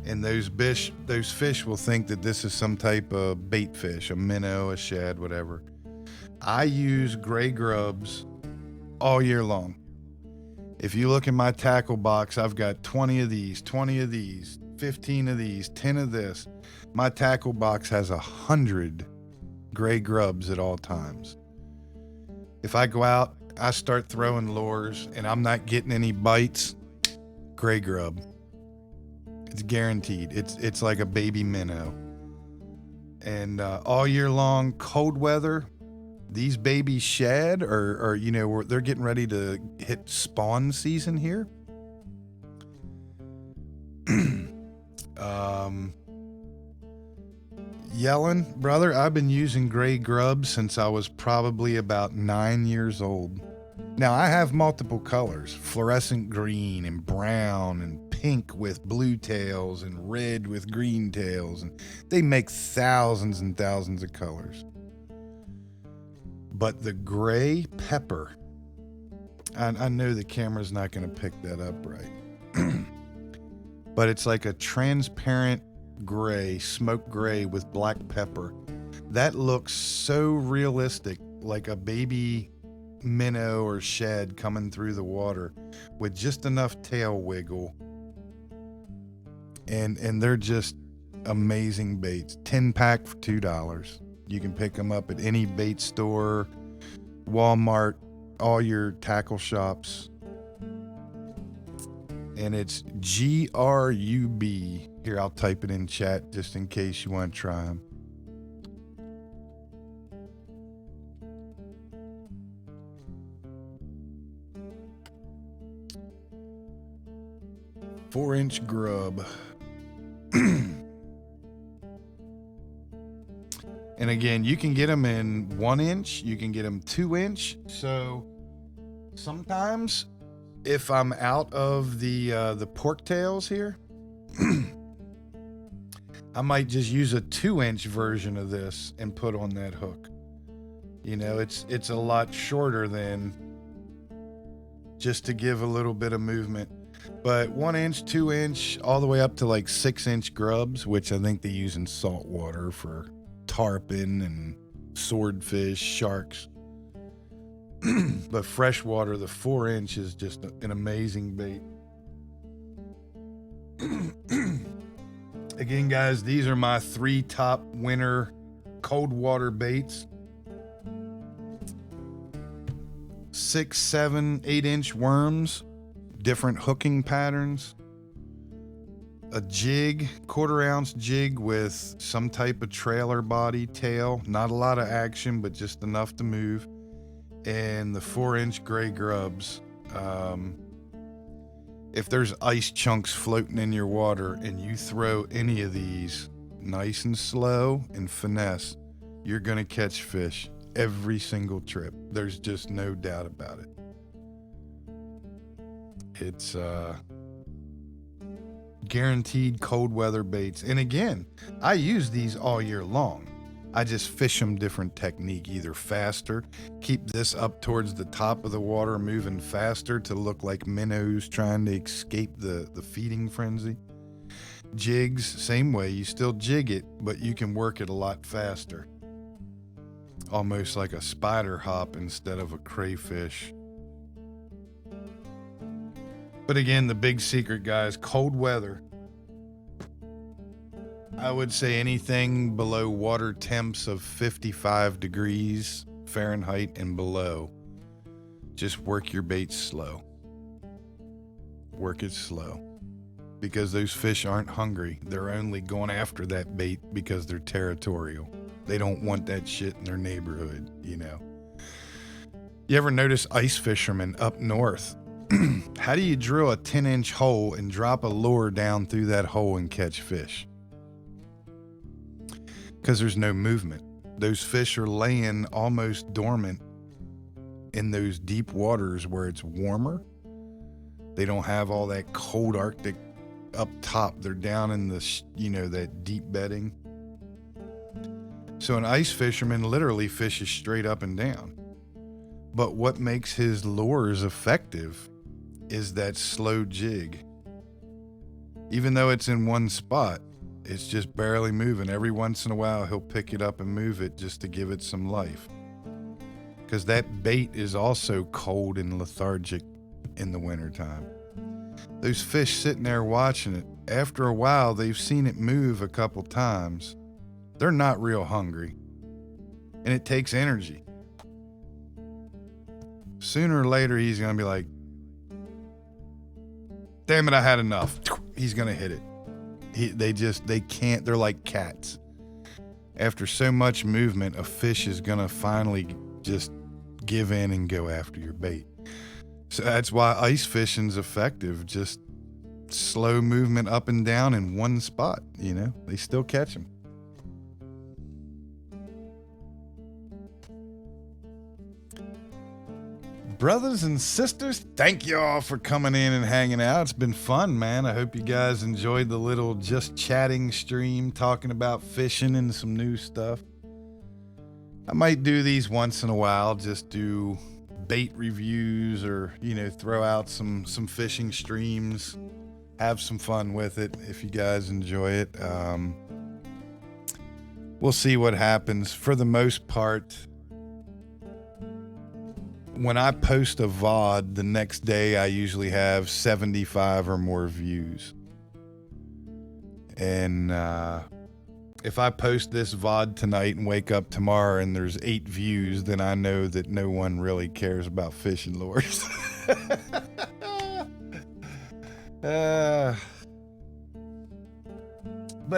S1: And those fish will think that this is some type of bait fish, a minnow, a shad, whatever. I use gray grubs all year long. If you look in my tackle box, I've got 20 of these, 20 of these, 15 of these, 10 of this. My tackle box has 100 gray grubs at all times. If I go out, I start throwing lures and I'm not getting any bites, gray grub. It's guaranteed. It's like a baby minnow. And all year long, cold weather, these baby shad are they're getting ready to hit spawn season here. Yelling, brother, I've been using gray grubs since I was probably about 9 years old. Now I have multiple colors, fluorescent green and brown and pink with blue tails and red with green tails, and they make thousands and thousands of colors. But the gray pepper, I know the camera's not going to pick that up right, but it's like a transparent gray, smoke gray with black pepper. That looks so realistic, like a baby minnow or shad coming through the water with just enough tail wiggle. And they're just amazing baits. 10 pack for $2. You can pick them up at any bait store, Walmart, all your tackle shops. And it's GRUB. Here, I'll type it in chat just in case you want to try them. 4-inch grub. And again, you can get them in 1 inch, you can get them 2 inch. So sometimes if I'm out of the pork tails here, I might just use a 2-inch version of this and put on that hook. You know, it's a lot shorter than, just to give a little bit of movement. But 1 inch, 2 inch, all the way up to like 6-inch grubs, which I think they use in saltwater for tarpon and swordfish, sharks. But freshwater, the 4-inch is just an amazing bait. Again, guys, these are my 3 top winter cold water baits. 6, 7, 8-inch worms, different hooking patterns, a jig, 1/4 ounce jig with some type of trailer body tail, not a lot of action, but just enough to move, and the 4-inch gray grubs. If there's ice chunks floating in your water and you throw any of these nice and slow and finesse, you're gonna catch fish every single trip. There's just no doubt about it. It's guaranteed cold weather baits. And again, I use these all year long. I just fish them different technique, either faster, keep this up towards the top of the water, moving faster to look like minnows trying to escape the feeding frenzy. Jigs, same way, you still jig it, but you can work it a lot faster. Almost like a spider hop instead of a crayfish. But again, the big secret, guys, cold weather. I would say anything below water temps of 55 degrees Fahrenheit and below, just work your bait slow. Work it slow. Because those fish aren't hungry. They're only going after that bait because they're territorial. They don't want that shit in their neighborhood, you know. You ever notice ice fishermen up north? How do you drill a 10-inch hole and drop a lure down through that hole and catch fish? Because there's no movement. Those fish are laying almost dormant in those deep waters where it's warmer. They don't have all that cold Arctic up top. They're down in the, that deep bedding. So an ice fisherman literally fishes straight up and down. But what makes his lures effective is that slow jig. Even though it's in one spot, it's just barely moving. Every once in a while, he'll pick it up and move it just to give it some life. Because that bait is also cold and lethargic in the wintertime. Those fish sitting there watching it, after a while, they've seen it move a couple times. They're not real hungry. And it takes energy. Sooner or later, he's going to be like, damn it, I had enough. He's going to hit it. They can't, they're like cats. After so much movement, a fish is going to finally just give in and go after your bait. So that's why ice fishing's effective. Just slow movement up and down in one spot, they still catch them. Brothers and sisters, thank you all for coming in and hanging out. It's been fun, man. I hope you guys enjoyed the little just chatting stream, talking about fishing and some new stuff. I might do these once in a while, just do bait reviews or, throw out some fishing streams, have some fun with it if you guys enjoy it. We'll see what happens. For the most part, when I post a VOD, the next day I usually have 75 or more views. And if I post this VOD tonight and wake up tomorrow and there's 8 views, then I know that no one really cares about fishing lures. But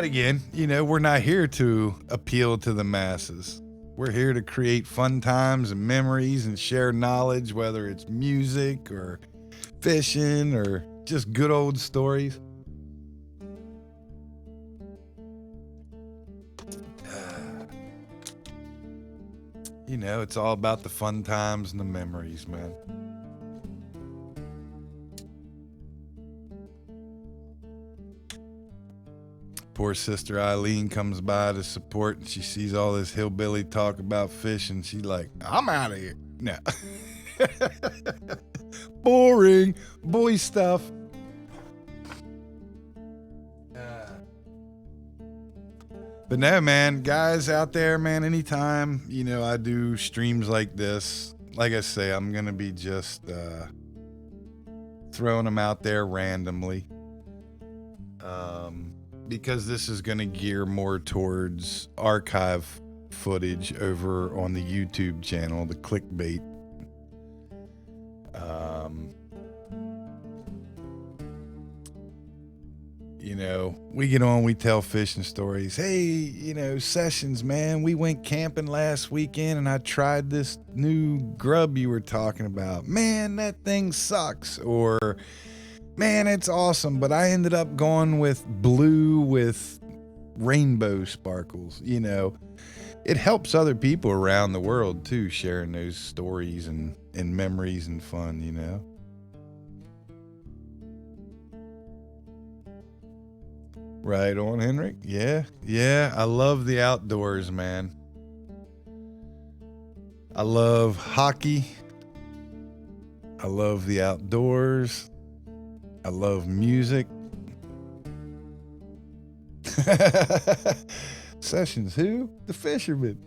S1: again, we're not here to appeal to the masses. We're here to create fun times and memories and share knowledge, whether it's music or fishing or just good old stories. You know, it's all about the fun times and the memories, man. Poor sister Eileen comes by to support, and she sees all this hillbilly talk about fish, and she's like, I'm out of here. No. Boring. Boy stuff. But no, man, guys out there, man, anytime, I do streams like this, like I say, I'm going to be just throwing them out there randomly. Because this is going to gear more towards archive footage over on the YouTube channel, the Clickbait. We get on, we tell fishing stories. Hey, Sessions, man, we went camping last weekend and I tried this new grub you were talking about. Man, that thing sucks. Or, man, it's awesome, but I ended up going with blue with rainbow sparkles. It helps other people around the world too, sharing those stories and memories and fun, Right on, Henrik. Yeah, I love the outdoors, man. I love hockey. I love the outdoors. I love music. Sessions, who? The fisherman.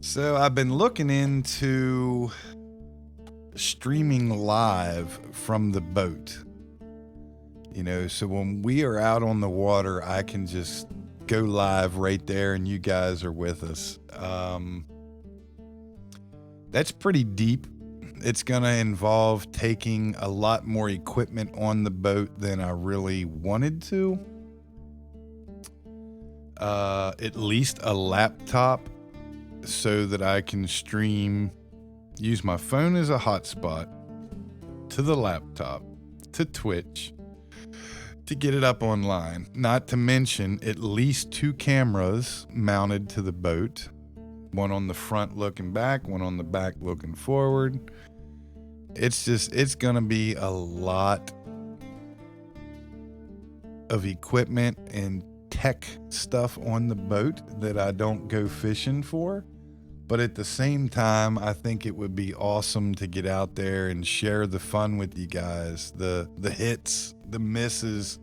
S1: So I've been looking into streaming live from the boat. So when we are out on the water, I can just go live right there and you guys are with us. That's pretty deep. It's going to involve taking a lot more equipment on the boat than I really wanted to. At least a laptop so that I can use my phone as a hotspot to the laptop, to Twitch, to get it up online. Not to mention at least 2 cameras mounted to the boat. One on the front looking back, one on the back looking forward. It's going to be a lot of equipment and tech stuff on the boat that I don't go fishing for. But at the same time, I think it would be awesome to get out there and share the fun with you guys. The hits, the misses,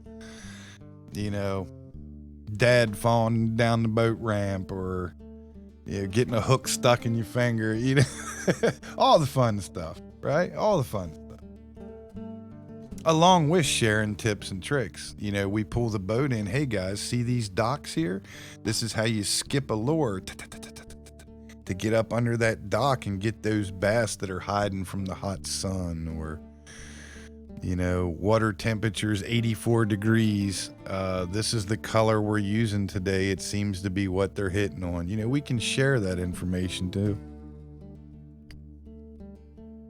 S1: dad falling down the boat ramp or getting a hook stuck in your finger, all the fun stuff, right? All the fun stuff. Along with sharing tips and tricks. We pull the boat in. Hey guys, see these docks here? This is how you skip a lure to get up under that dock and get those bass that are hiding from the hot sun, or water temperatures 84 degrees. This is the color we're using today. It seems to be what they're hitting on. We can share that information too.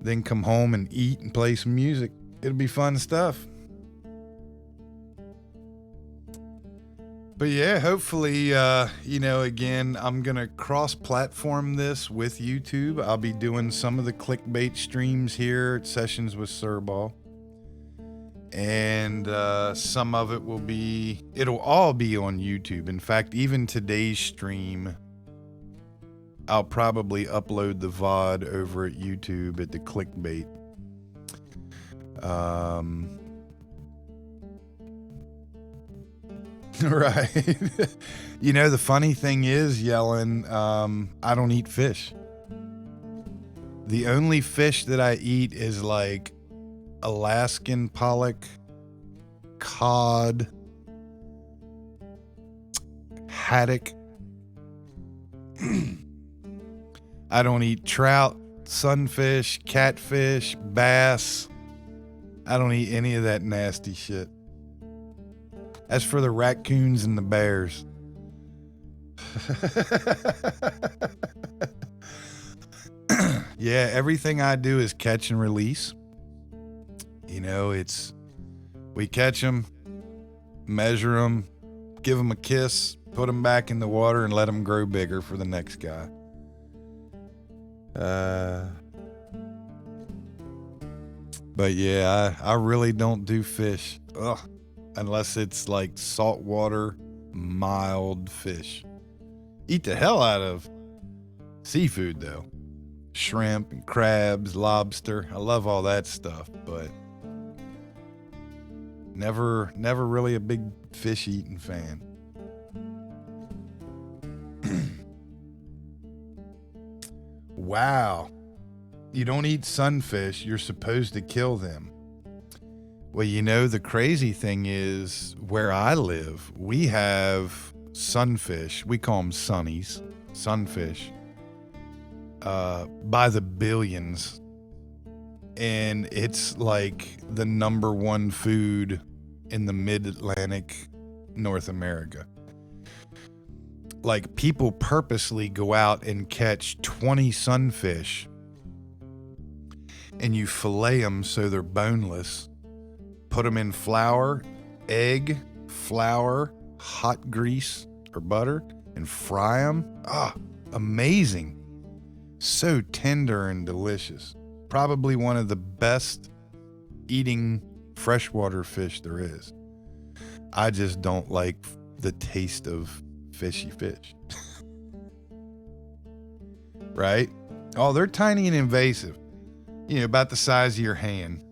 S1: Then come home and eat and play some music. It'll be fun stuff. But yeah, hopefully, again, I'm going to cross-platform this with YouTube. I'll be doing some of the clickbait streams here at Sessions with Sirball. And some of it it'll all be on YouTube. In fact, even today's stream, I'll probably upload the VOD over at YouTube at the clickbait. Right. The funny thing is, Yellen, I don't eat fish. The only fish that I eat is like Alaskan pollock, cod, haddock. I don't eat trout, sunfish, catfish, bass. I don't eat any of that nasty shit. As for the raccoons and the bears. Yeah, everything I do is catch and release. We catch them, measure them, give them a kiss, put them back in the water, and let them grow bigger for the next guy. But yeah, I really don't do fish. Ugh. Unless it's like saltwater, mild fish. Eat the hell out of seafood though. Shrimp and crabs, lobster. I love all that stuff, but never really a big fish eating fan. Wow. You don't eat sunfish, you're supposed to kill them. Well, you know, the crazy thing is where I live, we have sunfish. We call them sunnies, sunfish, by the billions. And it's like the number one food in the mid-Atlantic North America. Like, people purposely go out and catch 20 sunfish and you fillet them so they're boneless, put them in flour, egg, flour, hot grease or butter, and fry them. Ah, amazing. So tender and delicious. Probably one of the best eating freshwater fish there is. I just don't like the taste of fishy fish. Right? Oh, they're tiny and invasive. You know, about the size of your hand.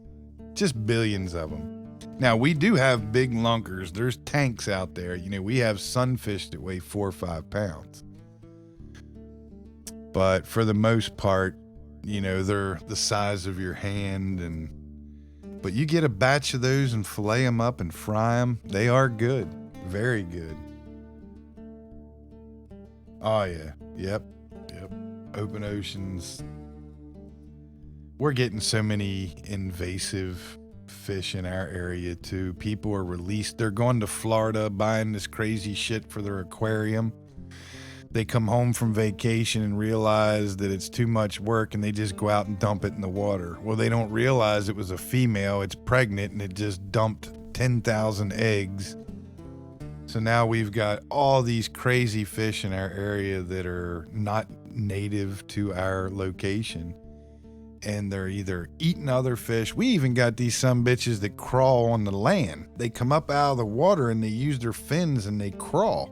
S1: Just billions of them. Now, we do have big lunkers. There's tanks out there. You know, we have sunfish that weigh 4 or 5 pounds. But for the most part, you know, they're the size of your hand. But you get a batch of those and fillet them up and fry them. They are good. Very good. Oh, yeah. Yep. Open oceans. We're getting so many invasive fish in our area too. People are released. They're going to Florida buying this crazy shit for their aquarium. They come home from vacation and realize that it's too much work and they just go out and dump it in the water. Well, they don't realize it was a female. It's pregnant and it just dumped 10,000 eggs. So now we've got all these crazy fish in our area that are not native to our location. And they're either eating other fish. We even got these sumbitches that crawl on the land. They come up out of the water and they use their fins and they crawl.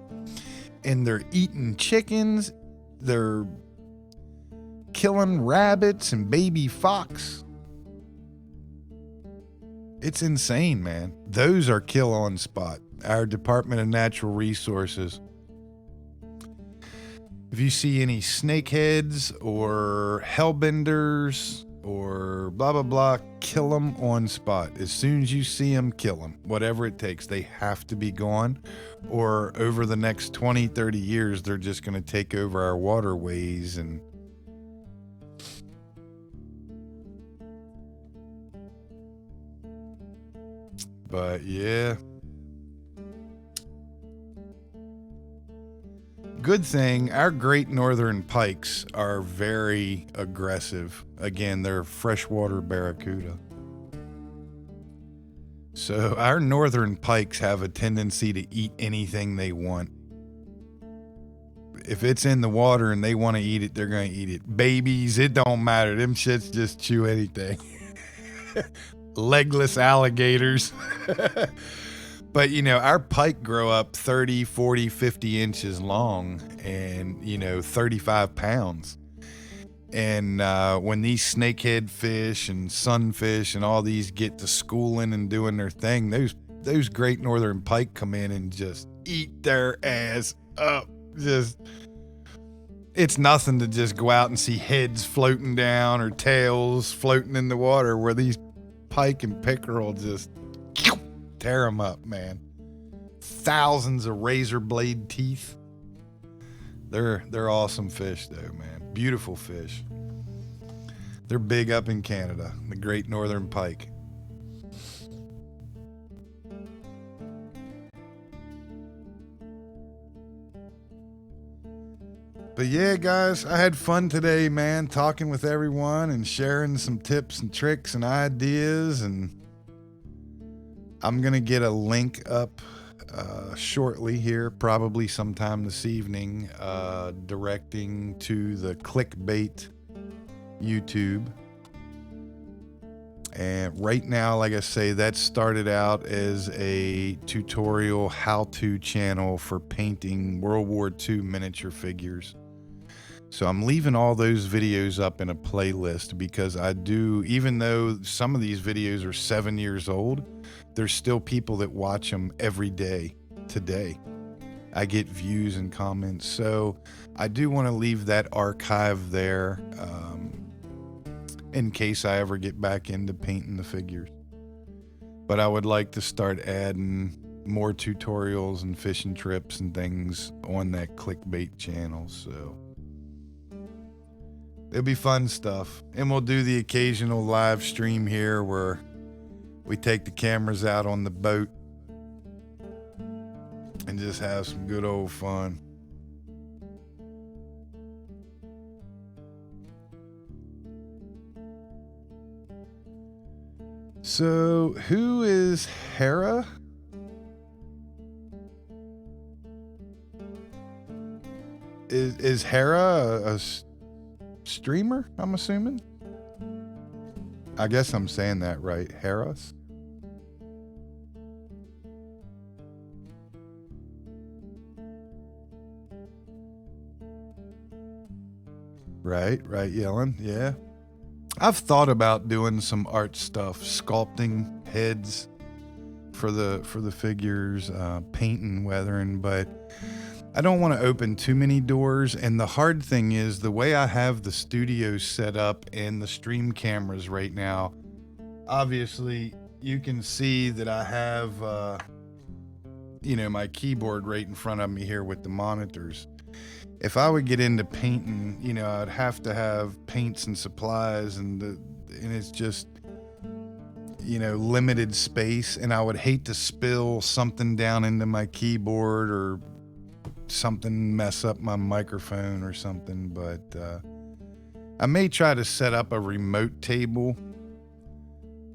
S1: And they're eating chickens. They're killing rabbits and baby fox. It's insane, man. Those are kill on spot. Our Department of Natural Resources. If you see any snakeheads or hellbenders or blah, blah, blah, kill them on spot. As soon as you see them, kill them. Whatever it takes. They have to be gone. Or over the next 20, 30 years, they're just going to take over our waterways. But yeah. Good thing, our great northern pikes are very aggressive. Again, they're freshwater barracuda. So our northern pikes have a tendency to eat anything they want. If it's in the water and they want to eat it, they're going to eat it. Babies, it don't matter. Them shits just chew anything. Legless alligators. But, you know, our pike grow up 30, 40, 50 inches long and, you know, 35 pounds. And when these snakehead fish and sunfish and all these get to schooling and doing their thing, those great northern pike come in and just eat their ass up. Just, it's nothing to just go out and see heads floating down or tails floating in the water, where these pike and pickerel just tear them up, man. Thousands of razor blade teeth. They're awesome fish though, man. Beautiful fish. They're big up in Canada, the great northern pike. But yeah, guys, I had fun today, man, talking with everyone and sharing some tips and tricks and ideas. And I'm going to get a link up shortly here, probably sometime this evening, directing to the Clickbait YouTube. And right now, like I say, that started out as a tutorial how-to channel for painting World War II miniature figures. So I'm leaving all those videos up in a playlist because I do, even though some of these videos are 7 years old, there's still people that watch them every day today. I get views and comments. So I do want to leave that archive there in case I ever get back into painting the figures. But I would like to start adding more tutorials and fishing trips and things on that Clickbait channel. So it'll be fun stuff. And we'll do the occasional live stream here where we take the cameras out on the boat and just have some good old fun. So, who is Hera? Is Hera a streamer, I'm assuming? I guess I'm saying that right. Hera's? Right, Yellen. Yeah. I've thought about doing some art stuff, sculpting heads for the figures, painting, weathering, but I don't want to open too many doors. And the hard thing is the way I have the studio set up and the stream cameras right now, obviously you can see that I have, my keyboard right in front of me here with the monitors. If I would get into painting, I'd have to have paints and supplies and it's just, limited space, and I would hate to spill something down into my keyboard or something mess up my microphone or something, but I may try to set up a remote table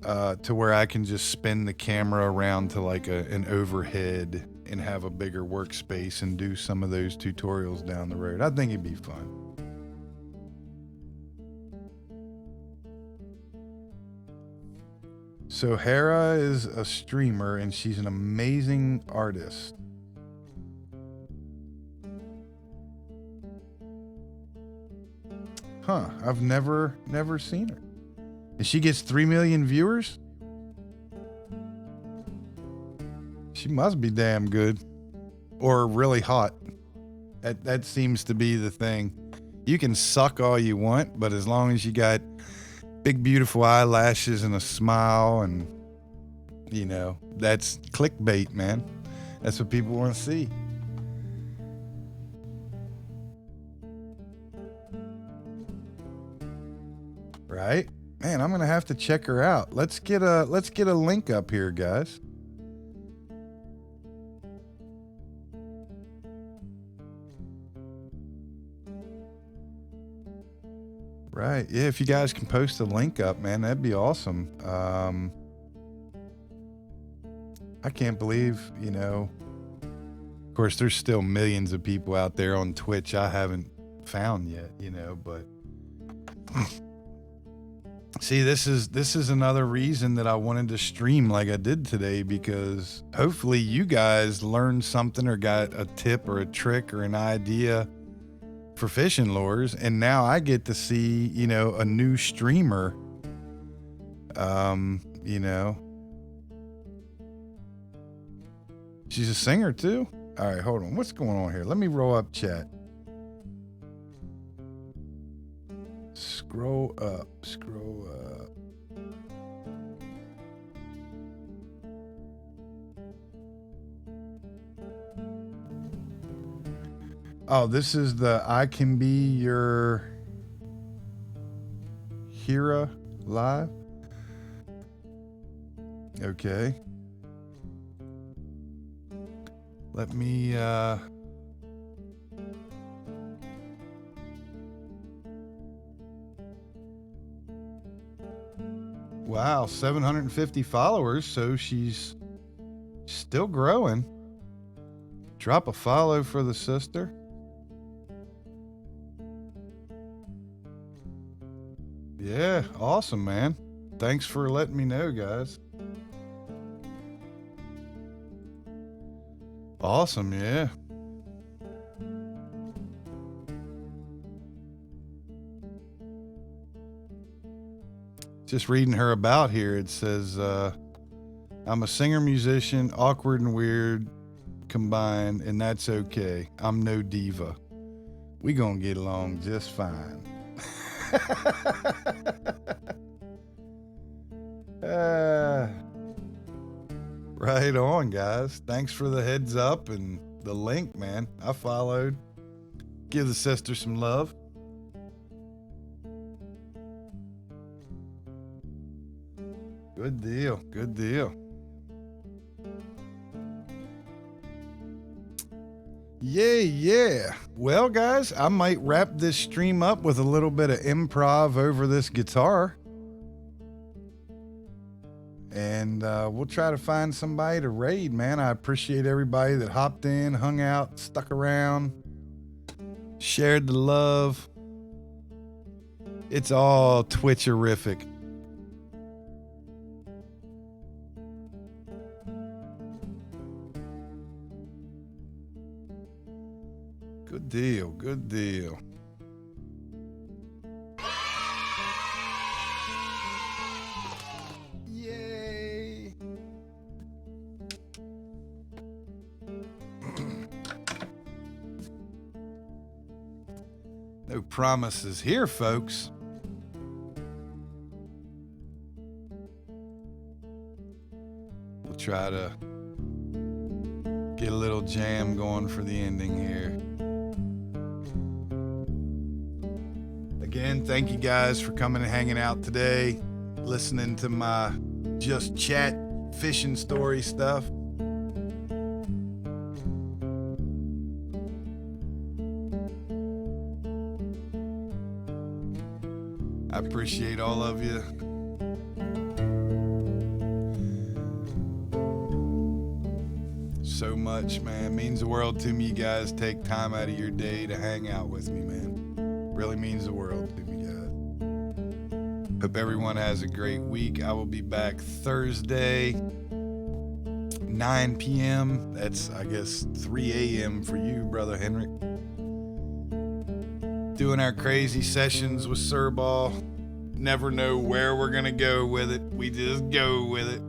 S1: to where I can just spin the camera around to like an overhead and have a bigger workspace and do some of those tutorials down the road. I think it'd be fun. So Hera is a streamer and she's an amazing artist. Huh, I've never seen her. And she gets 3 million viewers? She must be damn good. Or really hot. That seems to be the thing. You can suck all you want, but as long as you got big beautiful eyelashes and a smile and, that's clickbait, man. That's what people want to see. Right? Man, I'm gonna have to check her out. Let's get a link up here, guys. Right. Yeah, if you guys can post a link up, man, that'd be awesome. I can't believe, of course, there's still millions of people out there on Twitch I haven't found yet, but see, this is another reason that I wanted to stream like I did today, because hopefully you guys learned something or got a tip or a trick or an idea for fishing lures, and now I get to see, a new streamer. She's a singer too. All right, hold on. What's going on here? Let me roll up chat. Scroll up. Oh, this is the I Can Be Your Hera live. Okay. Let me wow, 750 followers, so she's still growing. Drop a follow for the sister. Yeah, awesome, man. Thanks for letting me know, guys. Awesome, yeah. Just reading her about here, it says, I'm a singer, musician, awkward and weird combined, and that's okay. I'm no diva. We gonna get along just fine. Right on, guys. Thanks for the heads up and the link, man. I followed. Give the sister some love. Good deal. Good deal. Yeah. Well, guys, I might wrap this stream up with a little bit of improv over this guitar. And we'll try to find somebody to raid, man. I appreciate everybody that hopped in, hung out, stuck around, shared the love. It's all Twitcherific. Good deal. Good deal. Yay. No promises here, folks. We'll try to get a little jam going for the ending here. Again, thank you guys for coming and hanging out today, listening to my just chat fishing story stuff. I appreciate all of you. So much, man. Means the world to me. You guys take time out of your day to hang out with me, man. Really means the world to me, guys. Hope everyone has a great week. I will be back Thursday, 9 p.m. That's, I guess, 3 a.m. for you, Brother Henrik. Doing our crazy sessions with Surball. Never know where we're going to go with it. We just go with it.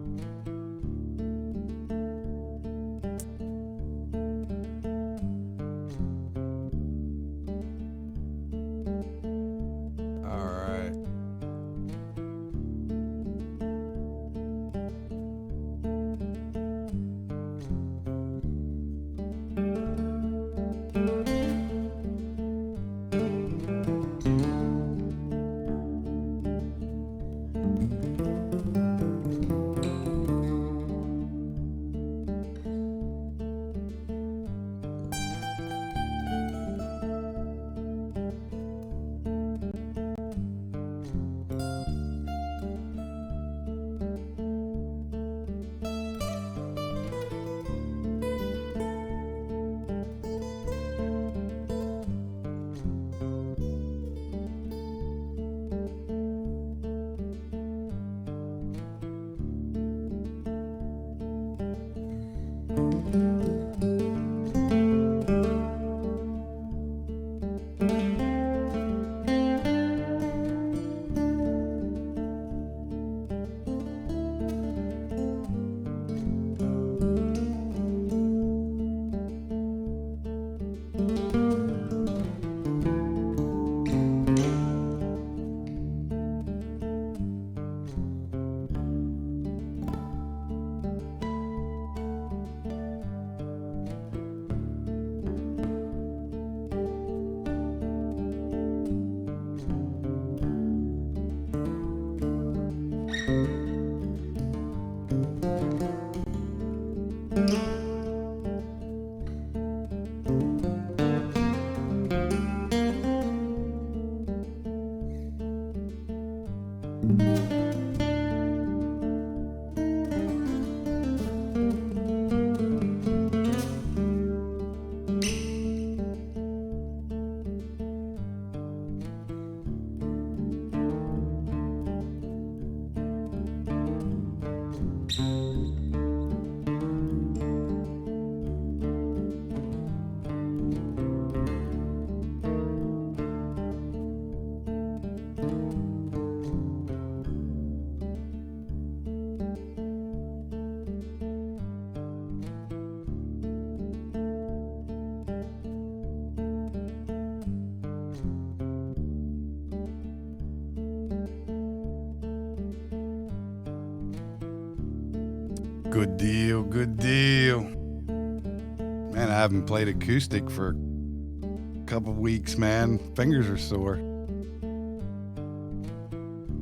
S1: Good deal, good deal. Man, I haven't played acoustic for a couple weeks, man. Fingers are sore.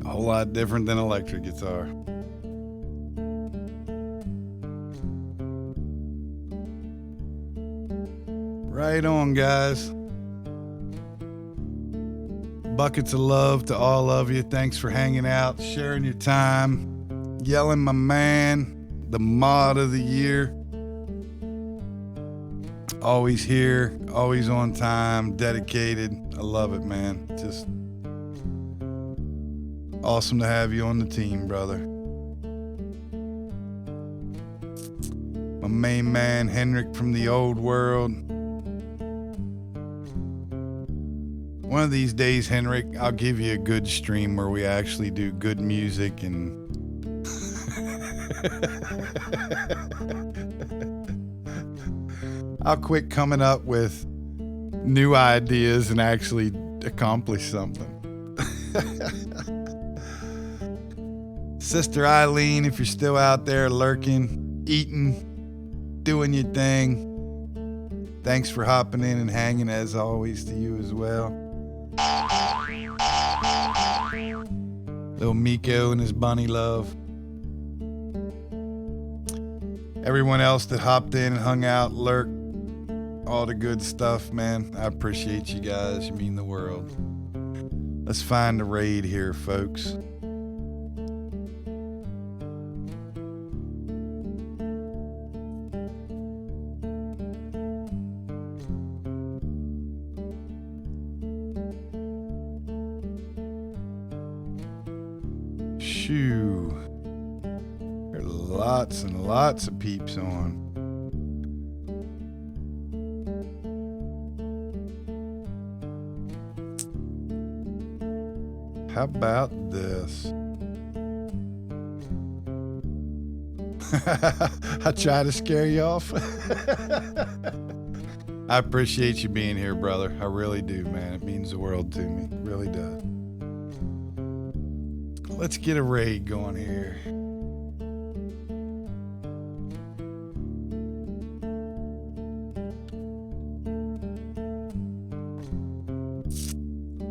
S1: A whole lot different than electric guitar. Right on, guys. Buckets of love to all of you. Thanks for hanging out, sharing your time, yelling my man, the mod of the year. Always here, always on time, dedicated. I love it, man. Just awesome to have you on the team, brother. My main man, Henrik from the old world. One of these days, Henrik, I'll give you a good stream where we actually do good music and I'll quit coming up with new ideas and actually accomplish something. Sister Eileen, if you're still out there lurking, eating, doing your thing, thanks for hopping in and hanging as always to you as well. Little Miko and his bunny love. Everyone else that hopped in and hung out, lurked, all the good stuff, man. I appreciate you guys. You mean the world. Let's find a raid here, folks. Shoo. There are lots and lots of peeps on. How about this? I try to scare you off. I appreciate you being here, brother. I really do, man. It means the world to me. It really does. Let's get a raid going here.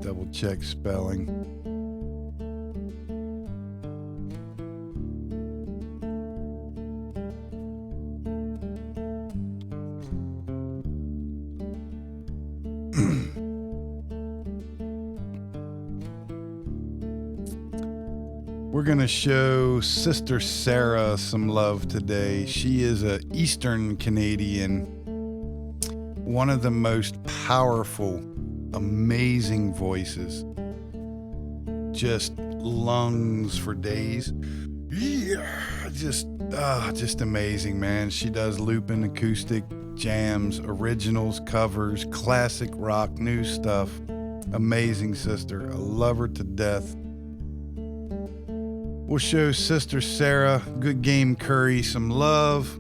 S1: Double check spelling. We're going to show Sister Sarah some love today. She is a Eastern Canadian, one of the most powerful, amazing voices. Just lungs for days. Yeah, just amazing, man. She does looping, acoustic, jams, originals, covers, classic rock, new stuff. Amazing sister. I love her to death. We'll show Sister Sarah, Good Game Curry, some love.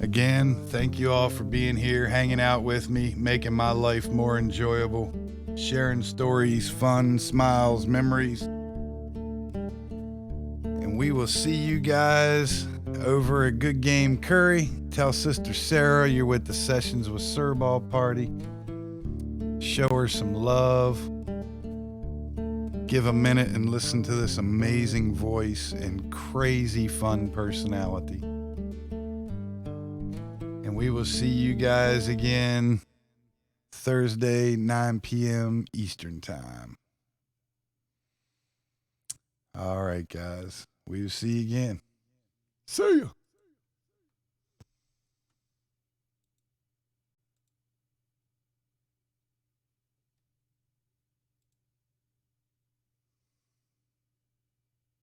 S1: Again, thank you all for being here, hanging out with me, making my life more enjoyable, sharing stories, fun, smiles, memories. And we will see you guys over at Good Game Curry. Tell Sister Sarah you're with the Sessions with Sirball Party. Show her some love. Give a minute and listen to this amazing voice and crazy fun personality. And we will see you guys again Thursday, 9 p.m. Eastern Time. All right, guys. We will see you again. See ya.